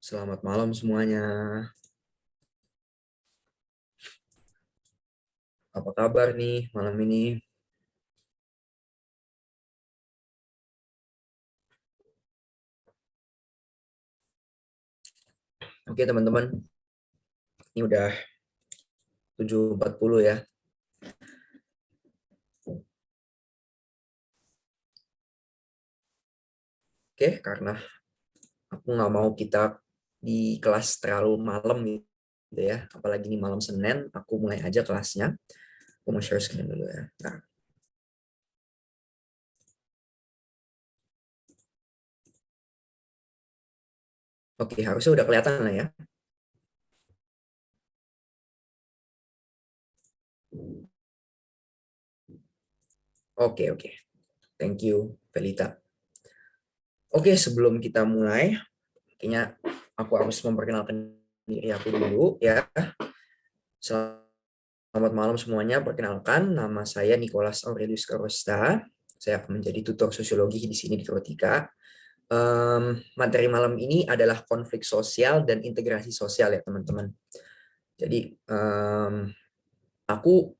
Selamat malam semuanya. Apa kabar nih malam ini? Oke teman-teman, ini udah 7.40 ya. Oke, karena aku nggak mau kita di kelas terlalu malam gitu ya. Apalagi ini malam Senin, aku mulai aja kelasnya. Aku mau share screen dulu ya. Nah, oke, harusnya udah kelihatan lah ya. Oke, oke. Thank you, Felita. Oke, sebelum kita mulai, kayaknya aku harus memperkenalkan diri aku dulu ya. Selamat malam semuanya, perkenalkan nama saya Nicholas Aurelius Karosta. Saya akan menjadi tutor sosiologi di sini di Krotika. Materi malam ini adalah konflik sosial dan integrasi sosial ya teman-teman. Jadi aku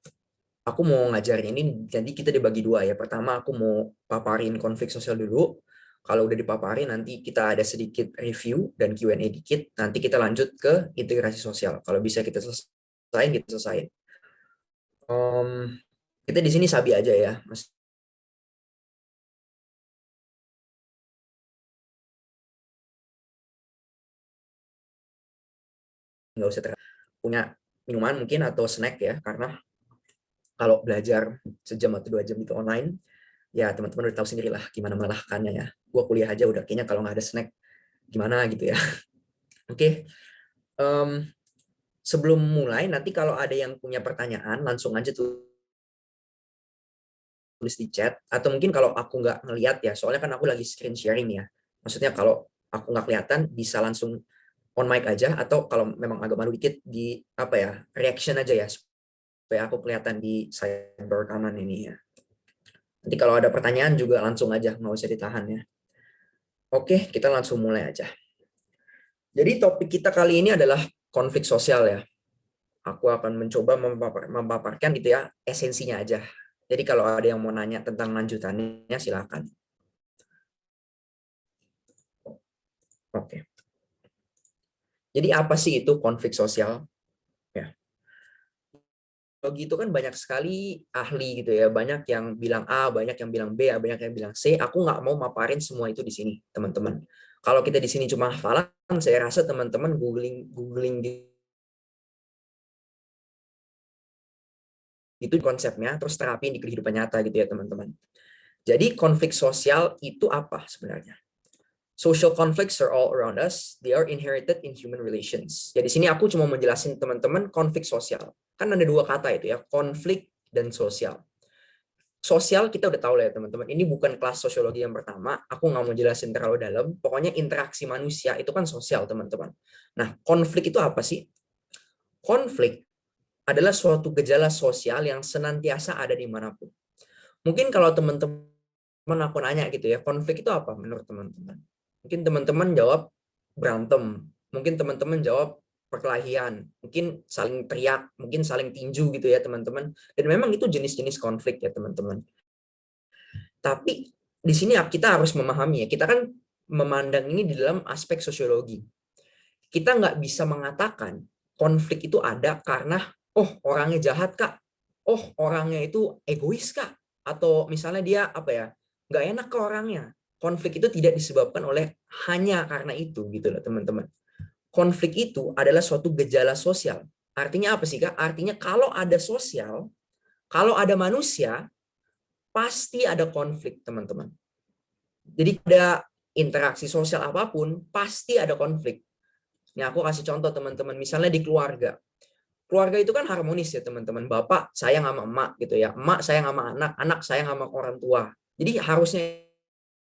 aku mau ngajarin ini, jadi kita dibagi dua ya. Pertama aku mau paparin konflik sosial dulu. Kalau udah dipaparin nanti kita ada sedikit review dan Q&A dikit. Nanti kita lanjut ke integrasi sosial. Kalau bisa kita selesaiin, kita selesaiin. Kita di sini sabi aja ya, Mas. Nggak usah punya minuman mungkin atau snack ya, karena kalau belajar sejam atau 2 jam itu online, ya teman-teman udah tahu sendiri lah gimana melelahkannya ya. Gua kuliah aja udah kayaknya kalau nggak ada snack gimana gitu ya. Oke, um, sebelum mulai nanti kalau ada yang punya pertanyaan langsung aja tulis di chat, atau mungkin kalau aku nggak ngeliat ya, soalnya kan aku lagi screen sharing ya. Maksudnya kalau aku nggak kelihatan bisa langsung on mic aja, atau kalau memang agak malu dikit di apa ya, reaction aja ya supaya aku kelihatan di sidebar kanan ini ya. Nanti kalau ada pertanyaan juga langsung aja, nggak usah ditahan ya. Oke, kita langsung mulai aja. Jadi topik kita kali ini adalah konflik sosial ya. Aku akan mencoba memaparkan gitu ya, esensinya aja. Jadi kalau ada yang mau nanya tentang lanjutannya silakan. Oke. Jadi apa sih itu konflik sosial? Ya. Psikologi itu kan banyak sekali ahli gitu ya, banyak yang bilang A, banyak yang bilang B, banyak yang bilang C. Aku nggak mau maparin semua itu di sini, teman-teman. Kalau kita di sini cuma hafalan, saya rasa teman-teman googling googling itu konsepnya, terus terapin di kehidupan nyata gitu ya teman-teman. Jadi konflik sosial itu apa sebenarnya? Social conflicts are all around us. They are inherited in human relations. Jadi sini aku cuma menjelasin teman-teman konflik sosial. Kan ada dua kata itu ya, konflik dan sosial. Sosial kita udah tahu lah ya teman-teman. Ini bukan kelas sosiologi yang pertama. Aku nggak mau jelasin terlalu dalam. Pokoknya interaksi manusia itu kan sosial teman-teman. Nah, konflik itu apa sih? Konflik adalah suatu gejala sosial yang senantiasa ada dimanapun. Mungkin kalau teman-teman aku nanya gitu ya, konflik itu apa menurut teman-teman? Mungkin teman-teman jawab berantem. Mungkin teman-teman jawab perkelahian. Mungkin saling teriak, mungkin saling tinju gitu ya teman-teman. Dan memang itu jenis-jenis konflik ya teman-teman. Tapi di sini kita harus memahami ya, kita kan memandang ini di dalam aspek sosiologi. Kita nggak bisa mengatakan konflik itu ada karena, oh orangnya jahat kak, oh orangnya itu egois kak, atau misalnya dia apa ya, nggak enak ke orangnya. Konflik itu tidak disebabkan oleh hanya karena itu gitu loh teman-teman. Konflik itu adalah suatu gejala sosial. Artinya apa sih kak? Artinya kalau ada sosial, kalau ada manusia, pasti ada konflik teman-teman. Jadi ada interaksi sosial apapun, pasti ada konflik. Ini aku kasih contoh teman-teman, misalnya di keluarga. Keluarga itu kan harmonis ya teman-teman. Bapak sayang sama emak gitu ya. Emak sayang sama anak, anak sayang sama orang tua. Jadi harusnya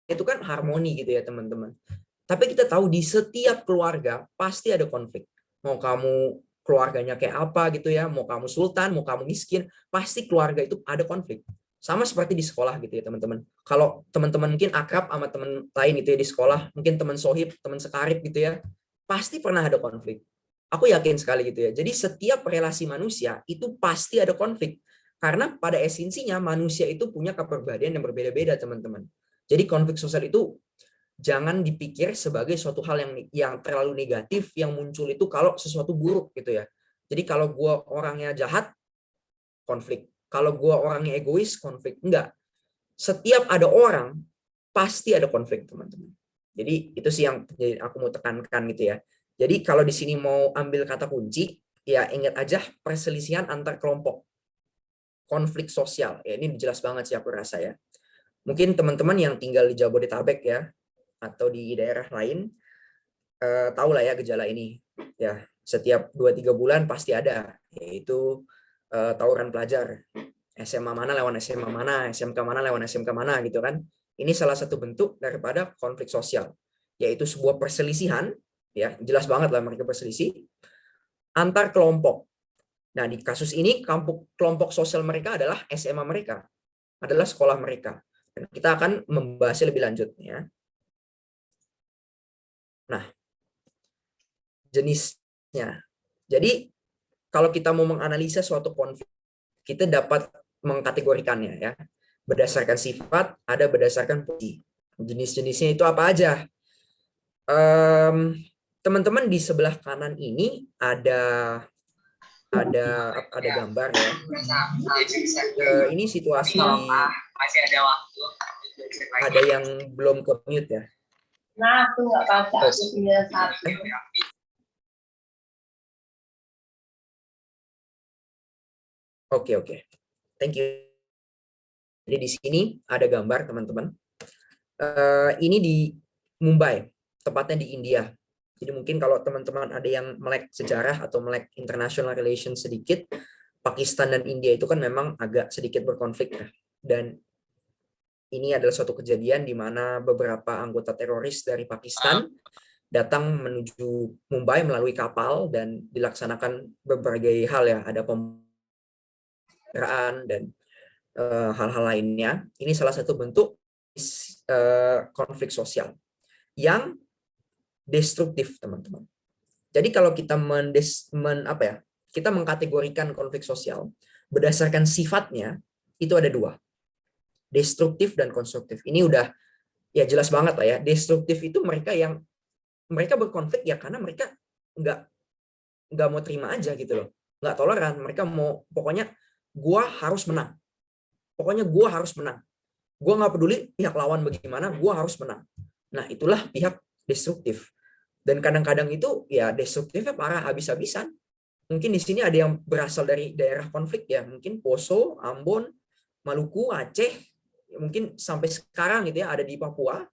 itu kan harmoni gitu ya teman-teman. Tapi kita tahu di setiap keluarga pasti ada konflik. Mau kamu keluarganya kayak apa gitu ya, mau kamu sultan, mau kamu miskin, pasti keluarga itu ada konflik. Sama seperti di sekolah gitu ya teman-teman. Kalau teman-teman mungkin akrab sama teman lain itu ya di sekolah, mungkin teman sohib, teman sekarib gitu ya. pasti pernah ada konflik. Aku yakin sekali gitu ya. Jadi setiap relasi manusia itu pasti ada konflik. Karena pada esensinya manusia itu punya kepribadian yang berbeda-beda, teman-teman. Jadi konflik sosial itu jangan dipikir sebagai suatu hal yang terlalu negatif yang muncul itu kalau sesuatu buruk gitu ya. Jadi kalau gue orangnya jahat, konflik. Kalau gue orangnya egois, konflik. Enggak. Setiap ada orang, pasti ada konflik, teman-teman. Jadi itu sih yang aku mau tekankan gitu ya. Jadi kalau di sini mau ambil kata kunci, ya ingat aja perselisihan antar kelompok. Konflik sosial. Ya, ini jelas banget sih aku rasa ya. Mungkin teman-teman yang tinggal di Jabodetabek ya, atau di daerah lain, tahu lah ya gejala ini. Ya, setiap 2-3 bulan pasti ada, yaitu tawuran pelajar. SMA mana lawan SMA mana, SMK mana lawan SMK mana gitu kan. Ini salah satu bentuk daripada konflik sosial, yaitu sebuah perselisihan, ya jelas banget lah mereka berselisih antar kelompok. Nah di kasus ini kelompok sosial mereka adalah SMA mereka, adalah sekolah mereka. Dan kita akan membahasnya lebih lanjut ya. Nah jenisnya. Jadi kalau kita mau menganalisa suatu konflik, kita dapat mengkategorikannya ya. Berdasarkan sifat, ada berdasarkan fungsi. Jenis-jenisnya itu apa aja? Teman-teman di sebelah kanan ini ada gambar ya. Ini situasi masih ada waktu. Ada yang belum ke-mute ya. Nah, aku nggak baca punya satu. Oke. Thank you. Jadi di sini ada gambar teman-teman. Ini di Mumbai, tepatnya di India. Jadi mungkin kalau teman-teman ada yang melek sejarah atau melek international relations sedikit, Pakistan dan India itu kan memang agak sedikit berkonflik ya. Dan ini adalah suatu kejadian di mana beberapa anggota teroris dari Pakistan datang menuju Mumbai melalui kapal dan dilaksanakan berbagai hal ya, ada pembelaan dan hal-hal lainnya. Ini salah satu bentuk konflik sosial yang destruktif, teman-teman. Jadi kalau kita kita mengkategorikan konflik sosial berdasarkan sifatnya, itu ada dua, destruktif dan konstruktif. Ini udah ya jelas banget lah ya. Destruktif itu mereka berkonflik ya karena mereka nggak mau terima aja gitu loh, nggak toleran. Mereka mau pokoknya gua harus menang. Pokoknya gua harus menang. Gua nggak peduli pihak lawan bagaimana, gua harus menang. Nah itulah pihak destruktif. Dan kadang-kadang itu ya destruktifnya parah habis-habisan. Mungkin di sini ada yang berasal dari daerah konflik ya, mungkin Poso, Ambon, Maluku, Aceh, mungkin sampai sekarang gitu ya ada di Papua.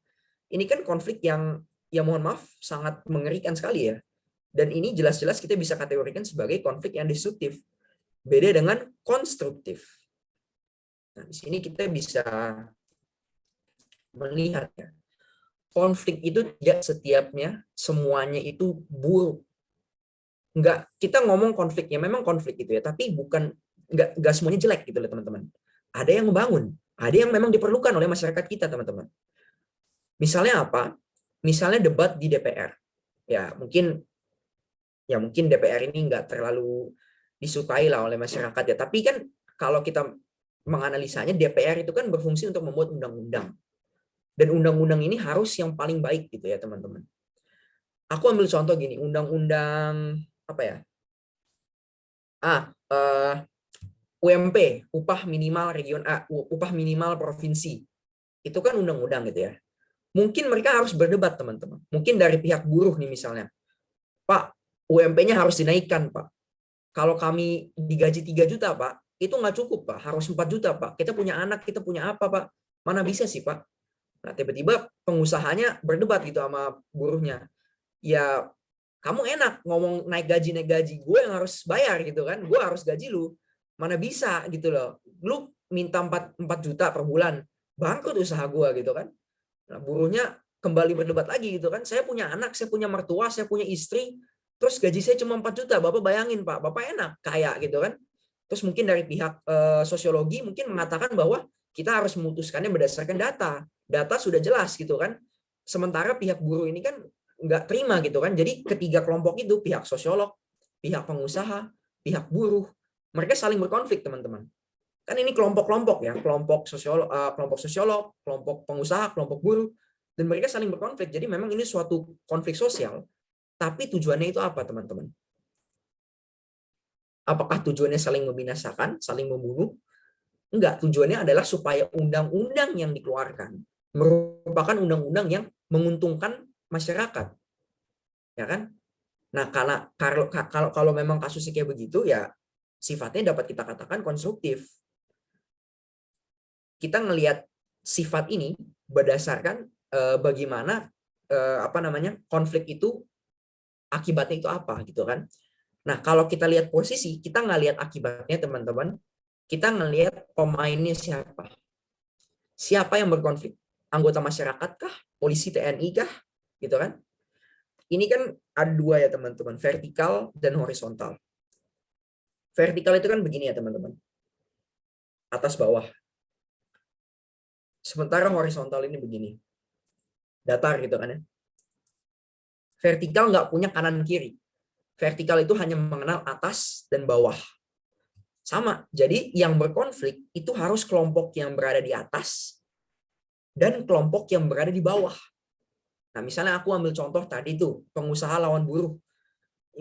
Ini kan konflik yang ya mohon maaf sangat mengerikan sekali ya. Dan ini jelas-jelas kita bisa kategorikan sebagai konflik yang destruktif. Beda dengan konstruktif. Nah, di sini kita bisa melihat ya, konflik itu tidak setiapnya semuanya itu buruk. Enggak, kita ngomong konfliknya memang konflik gitu ya, tapi enggak semuanya jelek gitu loh teman-teman. Ada yang membangun, ada yang memang diperlukan oleh masyarakat kita teman-teman. Misalnya apa? Misalnya debat di DPR. Ya mungkin DPR ini enggak terlalu disukai lah oleh masyarakat ya, tapi kan kalau kita menganalisanya DPR itu kan berfungsi untuk membuat undang-undang. Dan undang-undang ini harus yang paling baik gitu ya teman-teman. Aku ambil contoh gini, undang-undang apa ya? UMP, upah minimal upah minimal provinsi. Itu kan undang-undang gitu ya. Mungkin mereka harus berdebat teman-teman. Mungkin dari pihak buruh nih misalnya. Pak, UMP-nya harus dinaikkan, Pak. Kalau kami digaji 3 juta, Pak, itu nggak cukup, Pak. Harus 4 juta, Pak. Kita punya anak, kita punya apa, Pak? Mana bisa sih, Pak? Nah, tiba-tiba pengusahanya berdebat gitu sama buruhnya. Ya, kamu enak ngomong naik gaji, gue yang harus bayar gitu kan. Gue harus gaji lu. Mana bisa gitu loh. Lu minta 4 juta per bulan. Bangkrut usaha gue gitu kan. Nah, buruhnya kembali berdebat lagi gitu kan. Saya punya anak, saya punya mertua, saya punya istri. Terus gaji saya cuma 4 juta. Bapak bayangin, Pak. Bapak enak, kaya gitu kan. Terus mungkin dari pihak sosiologi mungkin mengatakan bahwa kita harus memutuskannya berdasarkan data. Data sudah jelas gitu kan. Sementara pihak buruh ini kan nggak terima gitu kan. Jadi ketiga kelompok itu, pihak sosiolog, pihak pengusaha, pihak buruh, mereka saling berkonflik teman-teman. Kan ini kelompok-kelompok ya, kelompok sosiolog, kelompok pengusaha, kelompok buruh, dan mereka saling berkonflik. Jadi memang ini suatu konflik sosial, tapi tujuannya itu apa teman-teman? Apakah tujuannya saling membinasakan, saling membunuh? Enggak, tujuannya adalah supaya undang-undang yang dikeluarkan merupakan undang-undang yang menguntungkan masyarakat. Ya kan? Nah, kalau memang kasusnya kayak begitu ya sifatnya dapat kita katakan konstruktif. Kita ngelihat sifat ini berdasarkan bagaimana konflik itu akibatnya itu apa gitu kan. Nah, kalau kita lihat posisi, kita nggak lihat akibatnya teman-teman, kita ngelihat pemainnya siapa. Siapa yang berkonflik? Anggota masyarakat kah? Polisi, TNI kah? Gitu kan? Ini kan ada dua ya teman-teman, vertikal dan horizontal. Vertikal itu kan begini ya teman-teman, atas bawah. Sementara horizontal ini begini, datar gitu kan ya. Vertikal nggak punya kanan kiri. Vertikal itu hanya mengenal atas dan bawah. Sama, jadi yang berkonflik itu harus kelompok yang berada di atas dan kelompok yang berada di bawah. Nah, misalnya aku ambil contoh tadi tuh, pengusaha lawan buruh.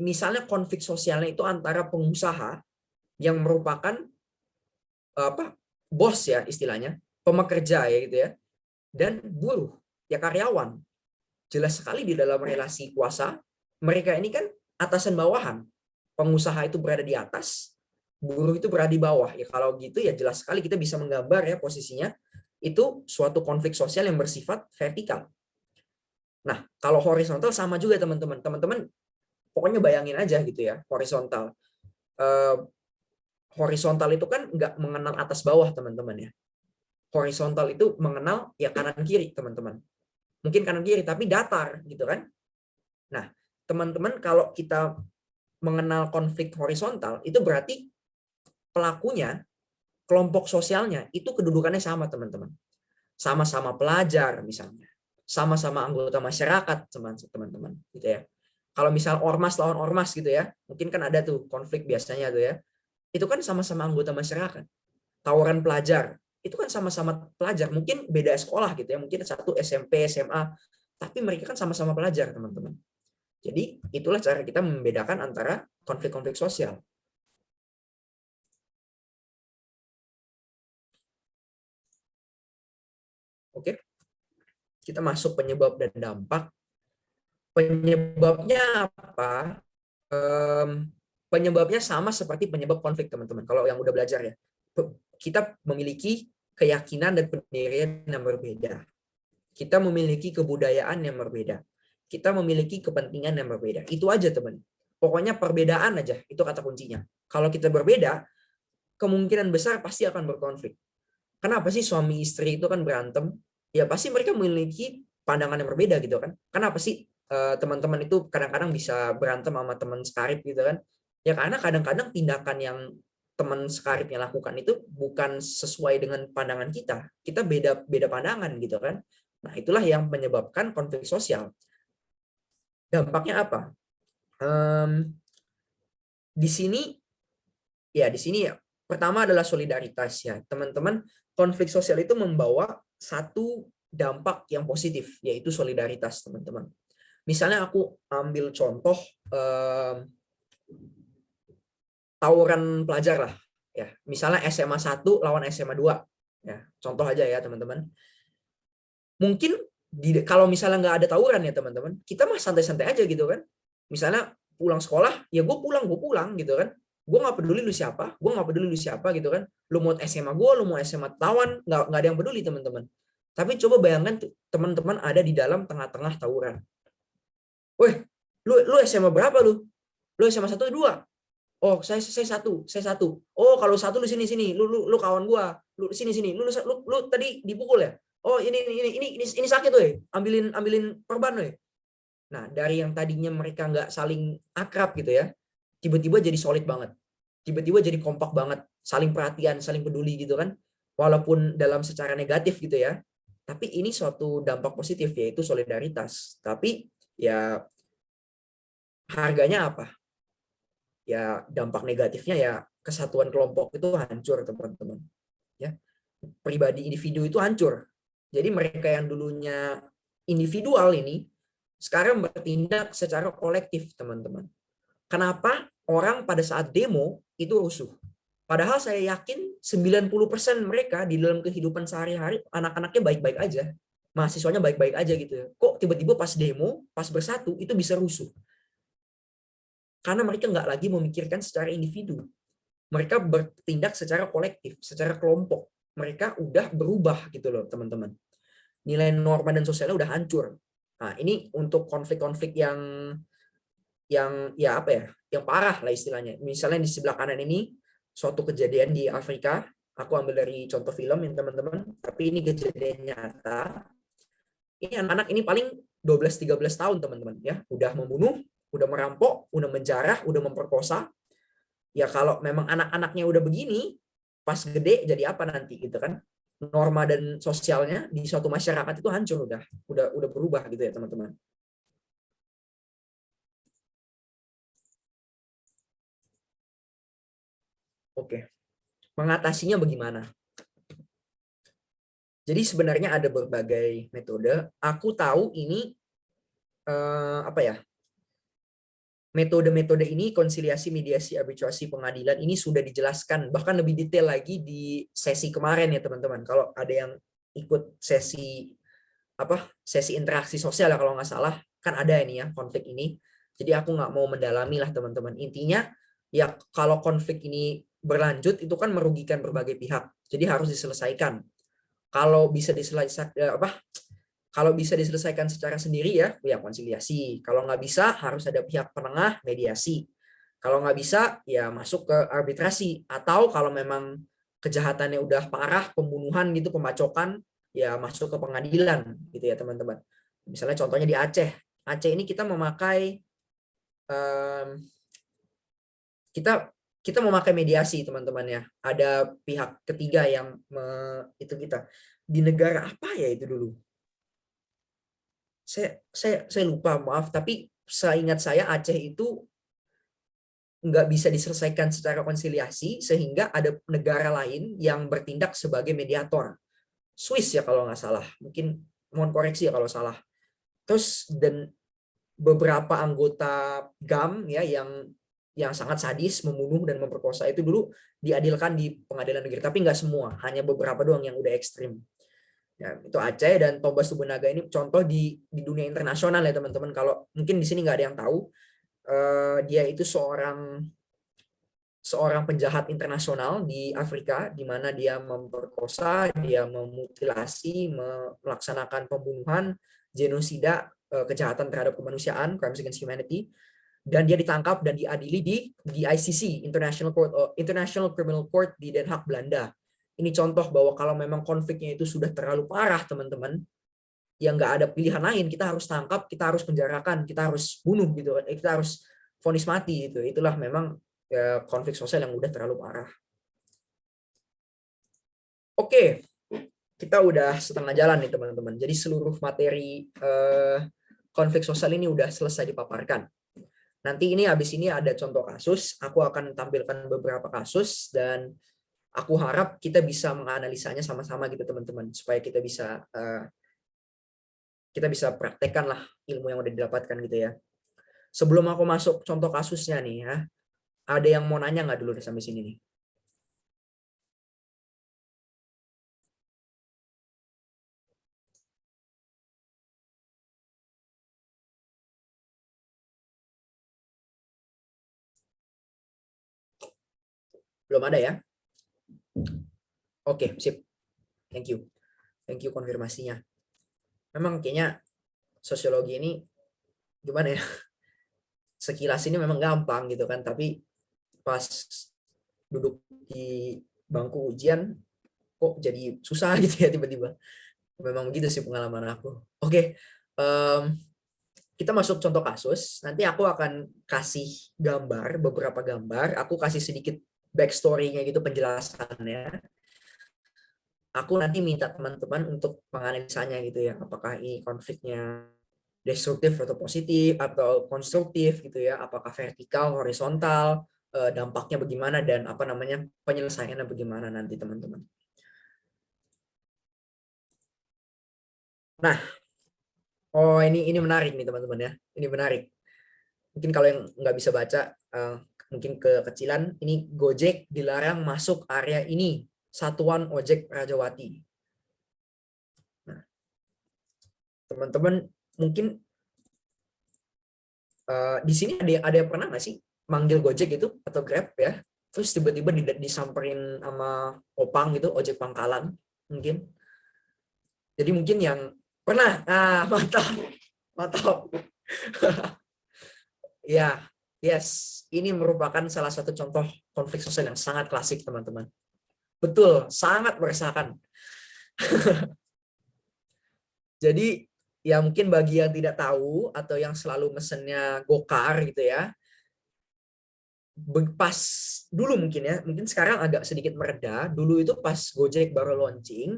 Misalnya konflik sosialnya itu antara pengusaha yang merupakan bos ya istilahnya, pekerja ya gitu ya, dan buruh ya karyawan. Jelas sekali di dalam relasi kuasa, mereka ini kan atasan bawahan. Pengusaha itu berada di atas, buruh itu berada di bawah. Ya kalau gitu ya jelas sekali kita bisa menggambar ya posisinya itu suatu konflik sosial yang bersifat vertikal. Nah, kalau horizontal sama juga teman-teman. Teman-teman pokoknya bayangin aja gitu ya, horizontal. Horizontal itu kan nggak mengenal atas bawah teman-teman ya. Horizontal itu mengenal ya kanan kiri teman-teman. Mungkin kanan kiri tapi datar gitu kan. Nah, teman-teman kalau kita mengenal konflik horizontal itu berarti pelakunya, kelompok sosialnya itu kedudukannya sama teman-teman. Sama-sama pelajar misalnya. Sama-sama anggota masyarakat teman-teman gitu ya. Kalau misal ormas lawan ormas gitu ya, mungkin kan ada tuh konflik biasanya tuh ya. Itu kan sama-sama anggota masyarakat. Tawuran pelajar, itu kan sama-sama pelajar, mungkin beda sekolah gitu ya, mungkin satu SMP, SMA, tapi mereka kan sama-sama pelajar, teman-teman. Jadi itulah cara kita membedakan antara konflik-konflik sosial. Oke, kita masuk penyebab dan dampak. Penyebabnya apa? Penyebabnya sama seperti penyebab konflik, teman-teman. Kalau yang udah belajar ya, kita memiliki keyakinan dan pendirian yang berbeda. Kita memiliki kebudayaan yang berbeda. Kita memiliki kepentingan yang berbeda. Itu aja, teman. Pokoknya perbedaan aja, itu kata kuncinya. Kalau kita berbeda, kemungkinan besar pasti akan berkonflik. Kenapa sih suami istri itu kan berantem? Ya pasti mereka memiliki pandangan yang berbeda gitu kan. Kenapa sih teman-teman itu kadang-kadang bisa berantem sama teman sekarip gitu kan? Ya karena kadang-kadang tindakan yang teman sekaripnya lakukan itu bukan sesuai dengan pandangan kita. Kita beda pandangan gitu kan. Nah, itulah yang menyebabkan konflik sosial. Dampaknya apa? Di sini ya pertama adalah solidaritas ya. Teman-teman, konflik sosial itu membawa satu dampak yang positif, yaitu solidaritas, teman-teman. Misalnya aku ambil contoh tawuran pelajar lah ya. Misalnya SMA 1 lawan SMA 2 ya. Contoh aja ya, teman-teman. Mungkin kalau misalnya nggak ada tawuran ya, teman-teman, kita mah santai-santai aja gitu kan. Misalnya pulang sekolah, ya gue pulang gitu kan. Gue nggak peduli lu siapa, gue nggak peduli lu siapa gitu kan. Lu mau SMA gue, lu mau SMA tawan, nggak ada yang peduli, teman-teman. Tapi coba bayangkan teman-teman ada di dalam tengah-tengah tawuran. Weh, lu SMA berapa lu? Lu SMA 1 2? Oh, saya satu. Oh, kalau satu lu sini. Lu kawan gua. Lu sini. Lu tadi dipukul ya? Oh, ini sakit tuh, ambilin perban weh. Nah, dari yang tadinya mereka nggak saling akrab gitu ya, tiba-tiba jadi solid banget. Tiba-tiba jadi kompak banget, saling perhatian, saling peduli gitu kan. Walaupun dalam secara negatif gitu ya. Tapi ini suatu dampak positif, yaitu solidaritas. Tapi ya harganya apa? Ya dampak negatifnya ya kesatuan kelompok itu hancur, teman-teman. Ya, pribadi individu itu hancur. Jadi mereka yang dulunya individual ini sekarang bertindak secara kolektif, teman-teman. Kenapa orang pada saat demo itu rusuh? Padahal saya yakin 90% mereka di dalam kehidupan sehari-hari anak-anaknya baik-baik aja. Mahasiswanya baik-baik aja gitu ya. Kok tiba-tiba pas demo, pas bersatu itu bisa rusuh? Karena mereka nggak lagi memikirkan secara individu. Mereka bertindak secara kolektif, secara kelompok. Mereka udah berubah gitu loh, teman-teman. Nilai norma dan sosialnya udah hancur. Nah, ini untuk konflik-konflik yang ya apa ya, yang parah lah istilahnya. Misalnya di sebelah kanan ini suatu kejadian di Afrika, aku ambil dari contoh film ya teman-teman, tapi ini kejadian nyata. Ini anak-anak ini paling 12-13 tahun teman-teman ya, udah membunuh, udah merampok, udah menjarah, udah memperkosa. Ya kalau memang anak-anaknya udah begini, pas gede jadi apa nanti gitu kan? Norma dan sosialnya di suatu masyarakat itu hancur udah berubah gitu ya teman-teman. Oke. Mengatasinya bagaimana? Jadi sebenarnya ada berbagai metode. Aku tahu ini apa ya? Metode-metode ini, konsiliasi, mediasi, arbitrasi, pengadilan ini sudah dijelaskan bahkan lebih detail lagi di sesi kemarin ya teman-teman. Kalau ada yang ikut sesi interaksi sosial ya kalau nggak salah, kan ada ini ya konflik ini. Jadi aku nggak mau mendalami lah teman-teman. Intinya ya kalau konflik ini berlanjut itu kan merugikan berbagai pihak. Jadi harus diselesaikan. Kalau bisa diselesaikan kalau bisa diselesaikan secara sendiri ya konsiliasi. Kalau nggak bisa harus ada pihak penengah, mediasi. Kalau nggak bisa ya masuk ke arbitrasi. Atau kalau memang kejahatannya udah parah, pembunuhan gitu, pembacokan, ya masuk ke pengadilan gitu ya teman-teman. Misalnya contohnya di Aceh. Aceh ini kita memakai kita kita memakai mediasi teman-teman ya. Ada pihak ketiga yang itu kita di negara apa ya itu dulu? Saya lupa, maaf, tapi seingat saya Aceh itu nggak bisa diselesaikan secara konsiliasi sehingga ada negara lain yang bertindak sebagai mediator. Swiss ya kalau nggak salah, mungkin mohon koreksi ya kalau salah. Terus dan beberapa anggota GAM ya yang sangat sadis membunuh dan memperkosa itu dulu diadilkan di pengadilan negeri, tapi nggak semua, hanya beberapa doang yang udah ekstrim. Ya, itu Aceh dan Toba Subenaga ini contoh di dunia internasional ya teman-teman. Kalau mungkin di sini nggak ada yang tahu, dia itu seorang penjahat internasional di Afrika, di mana dia memperkosa, dia memutilasi, melaksanakan pembunuhan, genosida, kejahatan terhadap kemanusiaan, crimes against humanity, dan dia ditangkap dan diadili di ICC, International Criminal Court di Den Haag, Belanda. Ini contoh bahwa kalau memang konfliknya itu sudah terlalu parah, teman-teman, yang nggak ada pilihan lain, kita harus tangkap, kita harus penjarakan, kita harus bunuh gitu, kita harus vonis mati gitu. Itulah memang ya, konflik sosial yang udah terlalu parah. Oke, kita udah setengah jalan nih teman-teman. Jadi seluruh materi konflik sosial ini udah selesai dipaparkan. Nanti ini habis ini ada contoh kasus, aku akan tampilkan beberapa kasus dan aku harap kita bisa menganalisanya sama-sama gitu teman-teman, supaya kita bisa praktekkan lah ilmu yang udah didapatkan gitu ya. Sebelum aku masuk contoh kasusnya nih ya, ada yang mau nanya nggak dulu sampai sini nih? Belum ada ya? Oke, sip. Thank you. Thank you konfirmasinya. Memang kayaknya sosiologi ini gimana ya? Sekilas ini memang gampang gitu kan, tapi pas duduk di bangku ujian kok jadi susah gitu ya tiba-tiba. Memang begitu sih pengalaman aku. Oke, kita masuk contoh kasus. Nanti aku akan kasih gambar, beberapa gambar. Aku kasih sedikit backstory-nya gitu, penjelasannya. Aku nanti minta teman-teman untuk menganalisanya gitu ya. Apakah ini konfliknya destruktif atau positif atau konstruktif gitu ya, apakah vertikal, horizontal, dampaknya bagaimana dan apa namanya penyelesaiannya bagaimana nanti teman-teman. Nah, oh ini menarik nih teman-teman ya, ini menarik. Mungkin kalau yang nggak bisa baca, mungkin kekecilan, ini Gojek dilarang masuk area ini, Satuan Ojek Rajawati. Nah, teman-teman mungkin di sini ada yang pernah nggak sih manggil Gojek itu atau Grab ya, terus tiba-tiba disamperin sama opang gitu, ojek pangkalan mungkin. Jadi mungkin yang pernah, mantap, mantap. Ya, yes, ini merupakan salah satu contoh konflik sosial yang sangat klasik teman-teman. Betul, sangat meresahkan. Jadi ya mungkin bagi yang tidak tahu atau yang selalu mesennya Gokar gitu ya, pas dulu mungkin ya, mungkin sekarang agak sedikit mereda. Dulu itu pas Gojek baru launching,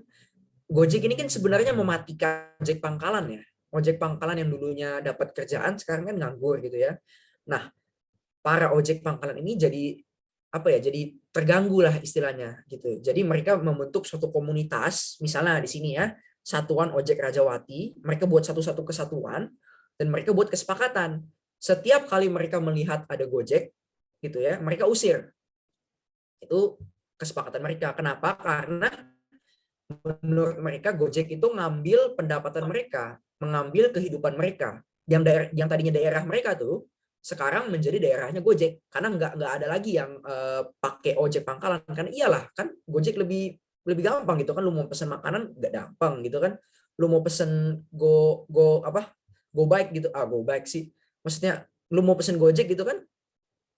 Gojek ini kan sebenarnya mematikan ojek pangkalan ya. Ojek pangkalan yang dulunya dapat kerjaan sekarang kan nganggur gitu ya. Nah, para ojek pangkalan ini jadi apa ya? Jadi terganggu lah istilahnya gitu. Jadi mereka membentuk suatu komunitas, misalnya di sini ya, Satuan Ojek Rajawati, mereka buat satu-satu kesatuan dan mereka buat kesepakatan. Setiap kali mereka melihat ada Gojek gitu ya, mereka usir. Itu kesepakatan mereka. Kenapa? Karena menurut mereka Gojek itu ngambil pendapatan mereka, mengambil kehidupan mereka. Yang tadinya daerah mereka tuh sekarang menjadi daerahnya Gojek karena nggak ada lagi yang pakai ojek pangkalan kan. Iyalah kan Gojek lebih gampang gitu kan, lu mau pesen makanan nggak gampang gitu kan, lu mau pesen go bike gitu, go bike sih maksudnya, lu mau pesen Gojek gitu kan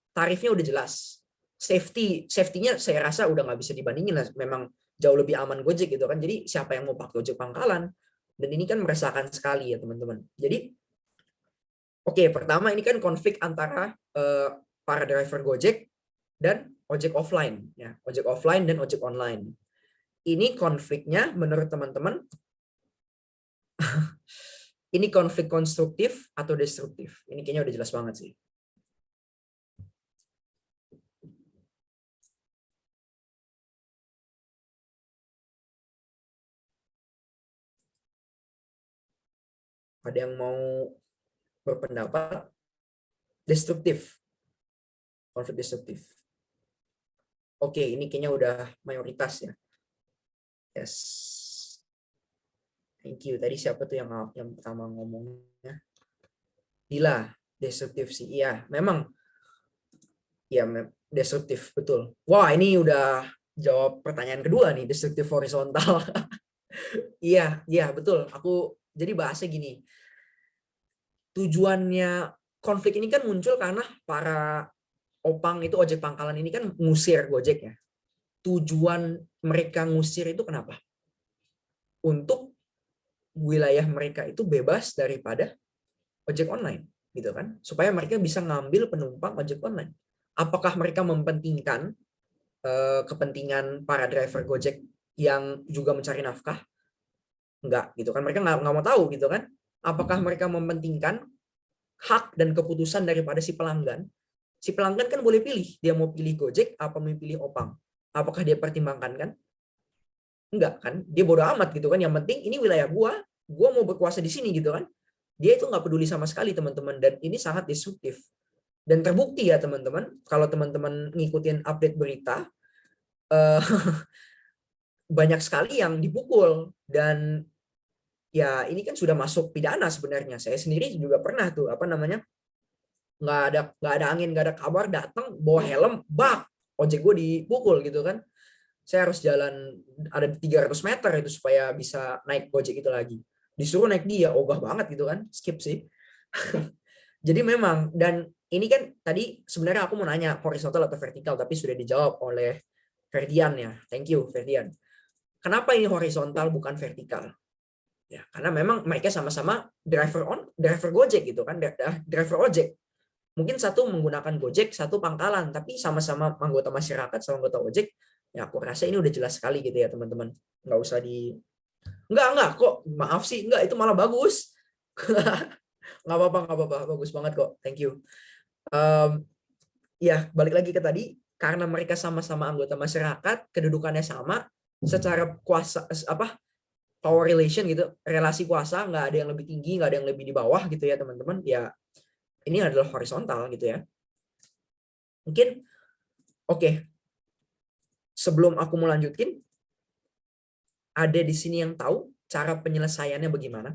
tarifnya udah jelas, safety-nya saya rasa udah nggak bisa dibandingin lah, memang jauh lebih aman Gojek gitu kan. Jadi siapa yang mau pakai ojek pangkalan? Dan ini kan meresahkan sekali ya teman-teman. Jadi oke, pertama ini kan konflik antara para driver Gojek dan ojek offline ya, ojek offline dan ojek online. Ini konfliknya menurut teman-teman ini konflik konstruktif atau destruktif? Ini kayaknya udah jelas banget sih. Ada yang mau berpendapat? Destruktif, konflik destruktif. Oke, ini kayaknya udah mayoritas ya. Yes. Thank you. Tadi siapa tuh yang pertama ngomongnya? Dila, destruktif sih. Iya, memang. Ya, destruktif, betul. Wah, ini udah jawab pertanyaan kedua nih, destruktif horizontal. Iya, iya, betul. Aku jadi bahasnya gini. Tujuannya konflik ini kan muncul karena para opang itu, ojek pangkalan ini kan ngusir Gojek ya. Tujuan mereka ngusir itu kenapa? Untuk wilayah mereka itu bebas daripada ojek online gitu kan, supaya mereka bisa ngambil penumpang ojek online. Apakah mereka mempentingkan kepentingan para driver Gojek yang juga mencari nafkah? Enggak gitu kan, mereka nggak mau tahu gitu kan. Apakah mereka mementingkan hak dan keputusan daripada si pelanggan? Si pelanggan kan boleh pilih, dia mau pilih Gojek apa mau pilih opang. Apakah dia pertimbangkan kan? Enggak kan, dia bodoh amat gitu kan, yang penting ini wilayah gua mau berkuasa di sini gitu kan. Dia itu nggak peduli sama sekali teman-teman, dan ini sangat destruktif. Dan terbukti ya teman-teman, kalau teman-teman ngikutin update berita, banyak sekali yang dipukul, dan ya ini kan sudah masuk pidana sebenarnya. Saya sendiri juga pernah tuh nggak ada angin, nggak ada kabar, datang bawa helm, bak, ojek gue dipukul gitu kan. Saya harus jalan ada 300 meter itu supaya bisa naik Gojek itu lagi. Disuruh naik dia, ogah banget gitu kan, skip sih. Jadi memang, dan ini kan tadi sebenarnya aku mau nanya horizontal atau vertikal, tapi sudah dijawab oleh Ferdian ya. Thank you Ferdian. Kenapa ini horizontal bukan vertikal? Ya, karena memang mereka sama-sama driver Gojek gitu kan, driver ojek. Mungkin satu menggunakan Gojek, satu pangkalan, tapi sama-sama anggota masyarakat, sama anggota ojek. Ya aku rasa ini udah jelas sekali gitu ya teman-teman. Nggak usah enggak kok, maaf sih, enggak, itu malah bagus. nggak apa-apa, bagus banget kok, thank you. Ya balik lagi ke tadi, karena mereka sama-sama anggota masyarakat, kedudukannya sama, secara kuasa power relation gitu, relasi kuasa nggak ada yang lebih tinggi, nggak ada yang lebih di bawah gitu ya teman-teman. Ya ini adalah horizontal gitu ya. Mungkin oke, sebelum aku mau lanjutin, ada di sini yang tahu cara penyelesaiannya bagaimana?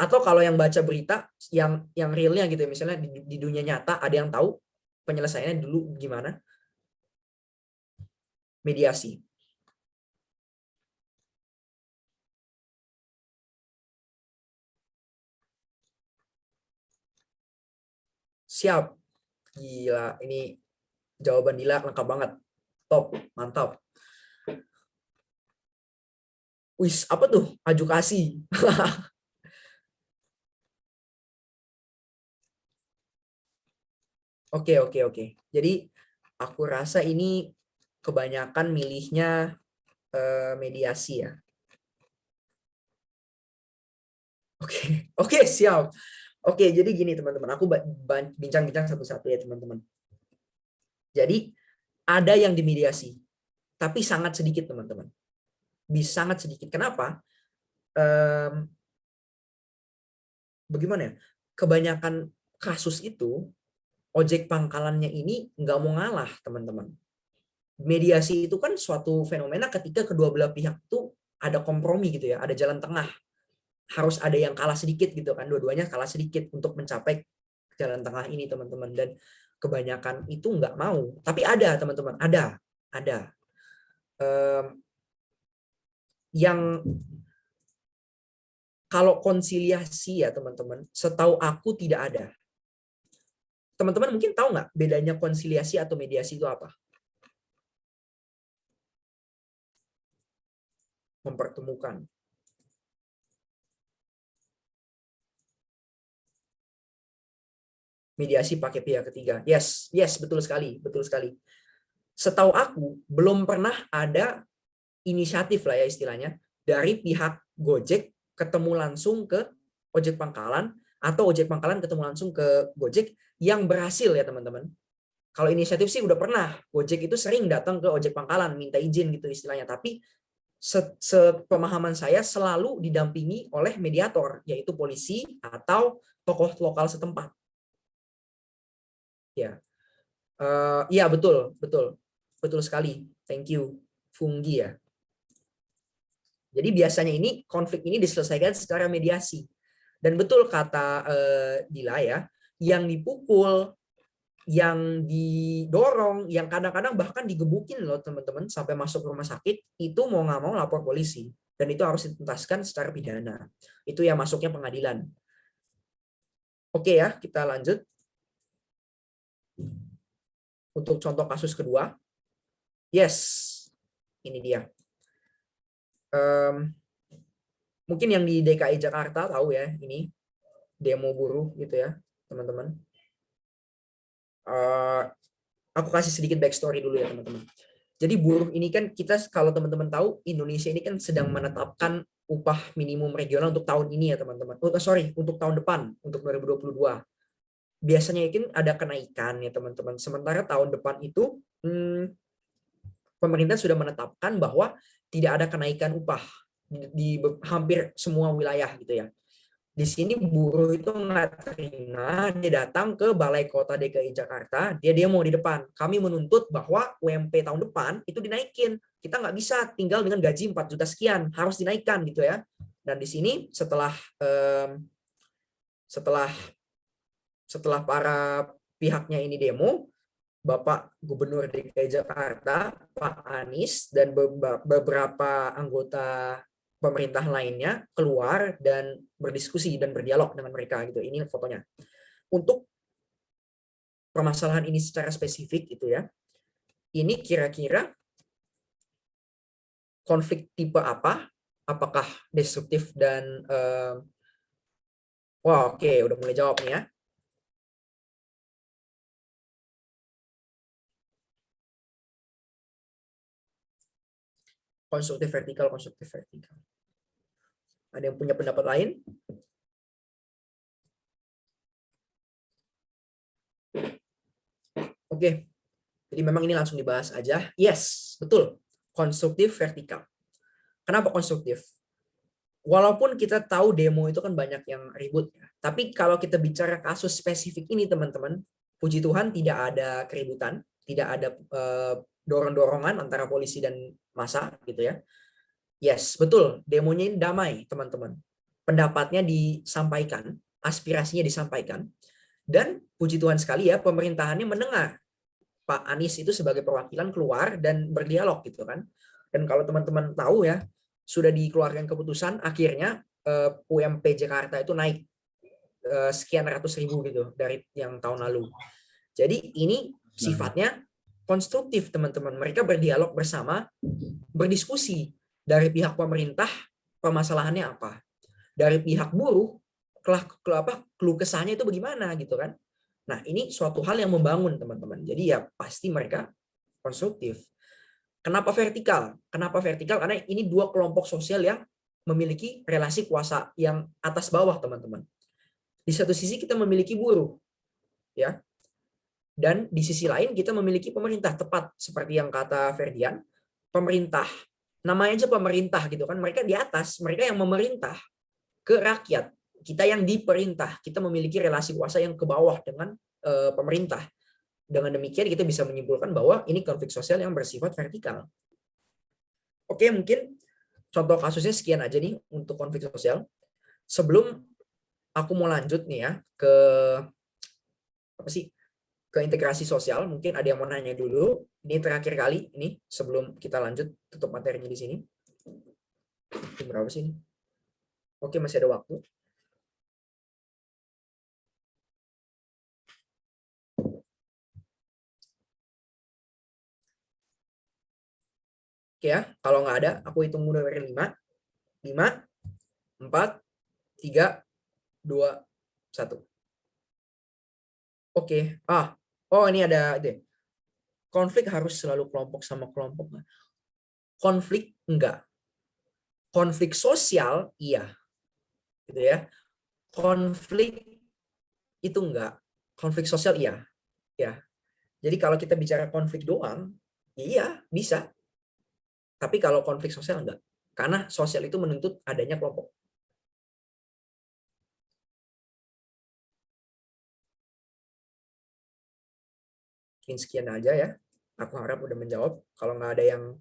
Atau kalau yang baca berita yang realnya gitu ya, misalnya di dunia nyata ada yang tahu penyelesaiannya dulu gimana? Mediasi. Siap. Gila, ini jawaban Dila lengkap banget. Top, mantap. Wis, apa tuh? Adjukasi. Oke. Jadi aku rasa ini kebanyakan milihnya mediasi ya. Oke, siap. Oke, jadi gini teman-teman, aku bincang-bincang satu-satu ya teman-teman. Jadi ada yang dimediasi, tapi sangat sedikit teman-teman. Bisa sangat sedikit. Kenapa? Bagaimana ya? Kebanyakan kasus itu ojek pangkalannya ini nggak mau ngalah teman-teman. Mediasi itu kan suatu fenomena ketika kedua belah pihak itu ada kompromi gitu ya, ada jalan tengah. Harus ada yang kalah sedikit gitu kan, dua-duanya kalah sedikit untuk mencapai jalan tengah ini teman-teman. Dan kebanyakan itu nggak mau, tapi ada teman-teman, ada yang kalau konsiliasi ya teman-teman, setahu aku tidak ada. Teman-teman mungkin tahu nggak bedanya konsiliasi atau mediasi itu apa? Mempertemukan. Mediasi pakai pihak ketiga. Yes, betul sekali, betul sekali. Setahu aku belum pernah ada inisiatif lah ya istilahnya dari pihak Gojek ketemu langsung ke ojek pangkalan atau ojek pangkalan ketemu langsung ke Gojek yang berhasil ya teman-teman. Kalau inisiatif sih udah pernah. Gojek itu sering datang ke ojek pangkalan minta izin gitu istilahnya, tapi sepemahaman saya selalu didampingi oleh mediator yaitu polisi atau tokoh lokal setempat. Ya. Iya betul sekali. Thank you, Funggi ya. Jadi biasanya ini konflik ini diselesaikan secara mediasi. Dan betul kata Dila ya, yang dipukul, yang didorong, yang kadang-kadang bahkan digebukin loh teman-teman sampai masuk rumah sakit, itu mau nggak mau lapor polisi. Dan itu harus dituntaskan secara pidana. Itu yang masuknya pengadilan. Oke ya, kita lanjut. Untuk contoh kasus kedua. Yes, ini dia. Mungkin yang di DKI Jakarta tahu ya, ini demo buruh gitu ya, teman-teman. Aku kasih sedikit backstory dulu ya, teman-teman. Jadi buruh ini kan kita, kalau teman-teman tahu, Indonesia ini kan sedang menetapkan upah minimum regional untuk tahun ini ya, teman-teman. Untuk tahun depan, untuk 2022. Biasanya itu ada kenaikan ya, teman-teman. Sementara tahun depan itu pemerintah sudah menetapkan bahwa tidak ada kenaikan upah di hampir semua wilayah gitu ya. Di sini buruh itu nggak terima, dia datang ke Balai Kota DKI Jakarta, dia demo di depan. Kami menuntut bahwa UMP tahun depan itu dinaikin. Kita nggak bisa tinggal dengan gaji 4 juta sekian, harus dinaikkan gitu ya. Dan di sini setelah para pihaknya ini demo, Bapak Gubernur DKI Jakarta, Pak Anies, dan beberapa anggota pemerintah lainnya keluar dan berdiskusi dan berdialog dengan mereka gitu. Ini fotonya. Untuk permasalahan ini secara spesifik itu ya. Ini kira-kira konflik tipe apa? Apakah destruktif dan wah, oke, udah mulai jawab nih ya. Konstruktif vertikal. Ada yang punya pendapat lain? Oke. Jadi memang ini langsung dibahas aja. Yes, betul. Konstruktif vertikal. Kenapa konstruktif? Walaupun kita tahu demo itu kan banyak yang ribut ya. Tapi kalau kita bicara kasus spesifik ini teman-teman, puji Tuhan tidak ada keributan, tidak ada dorong-dorongan antara polisi dan massa gitu ya. Yes, betul. Demonya ini damai, teman-teman. Pendapatnya disampaikan, aspirasinya disampaikan. Dan puji Tuhan sekali ya, pemerintahannya mendengar Pak Anies itu sebagai perwakilan keluar dan berdialog gitu kan. Dan kalau teman-teman tahu ya, sudah dikeluarkan keputusan akhirnya UMP Jakarta itu naik sekian ratus ribu gitu dari yang tahun lalu. Jadi ini sifatnya konstruktif teman-teman. Mereka berdialog bersama, berdiskusi dari pihak pemerintah permasalahannya apa, dari pihak buruh keluh kesahnya itu bagaimana gitu kan. Nah ini suatu hal yang membangun teman-teman. Jadi ya pasti mereka konstruktif. Kenapa vertikal? Kenapa vertikal? Karena ini dua kelompok sosial yang memiliki relasi kuasa yang atas bawah, teman-teman. Di satu sisi kita memiliki buruh, ya, dan di sisi lain kita memiliki pemerintah. Tepat seperti yang kata Ferdian, pemerintah. Namanya aja pemerintah gitu kan. Mereka di atas, mereka yang memerintah ke rakyat. Kita yang diperintah. Kita memiliki relasi kuasa yang ke bawah dengan pemerintah. Dengan demikian kita bisa menyimpulkan bahwa ini konflik sosial yang bersifat vertikal. Oke, mungkin contoh kasusnya sekian aja nih untuk konflik sosial. Sebelum aku mau lanjut nih ya ke apa sih? Ke integrasi sosial, mungkin ada yang mau nanya dulu. Ini terakhir kali ini sebelum kita lanjut tutup materinya di sini. Ini berapa sih ini? Oke, masih ada waktu. Oke ya, kalau nggak ada, aku hitung mulai dari 5. 5, 4, 3, 2, 1. Oke. Oh ini ada deh. Konflik harus selalu kelompok sama kelompok. Konflik enggak. Konflik sosial iya. Gitu ya. Konflik itu enggak. Konflik sosial iya. Ya. Jadi kalau kita bicara konflik doang, iya bisa. Tapi kalau konflik sosial enggak. Karena sosial itu menuntut adanya kelompok. Mungkin sekian aja ya. Aku harap udah menjawab. Kalau nggak ada yang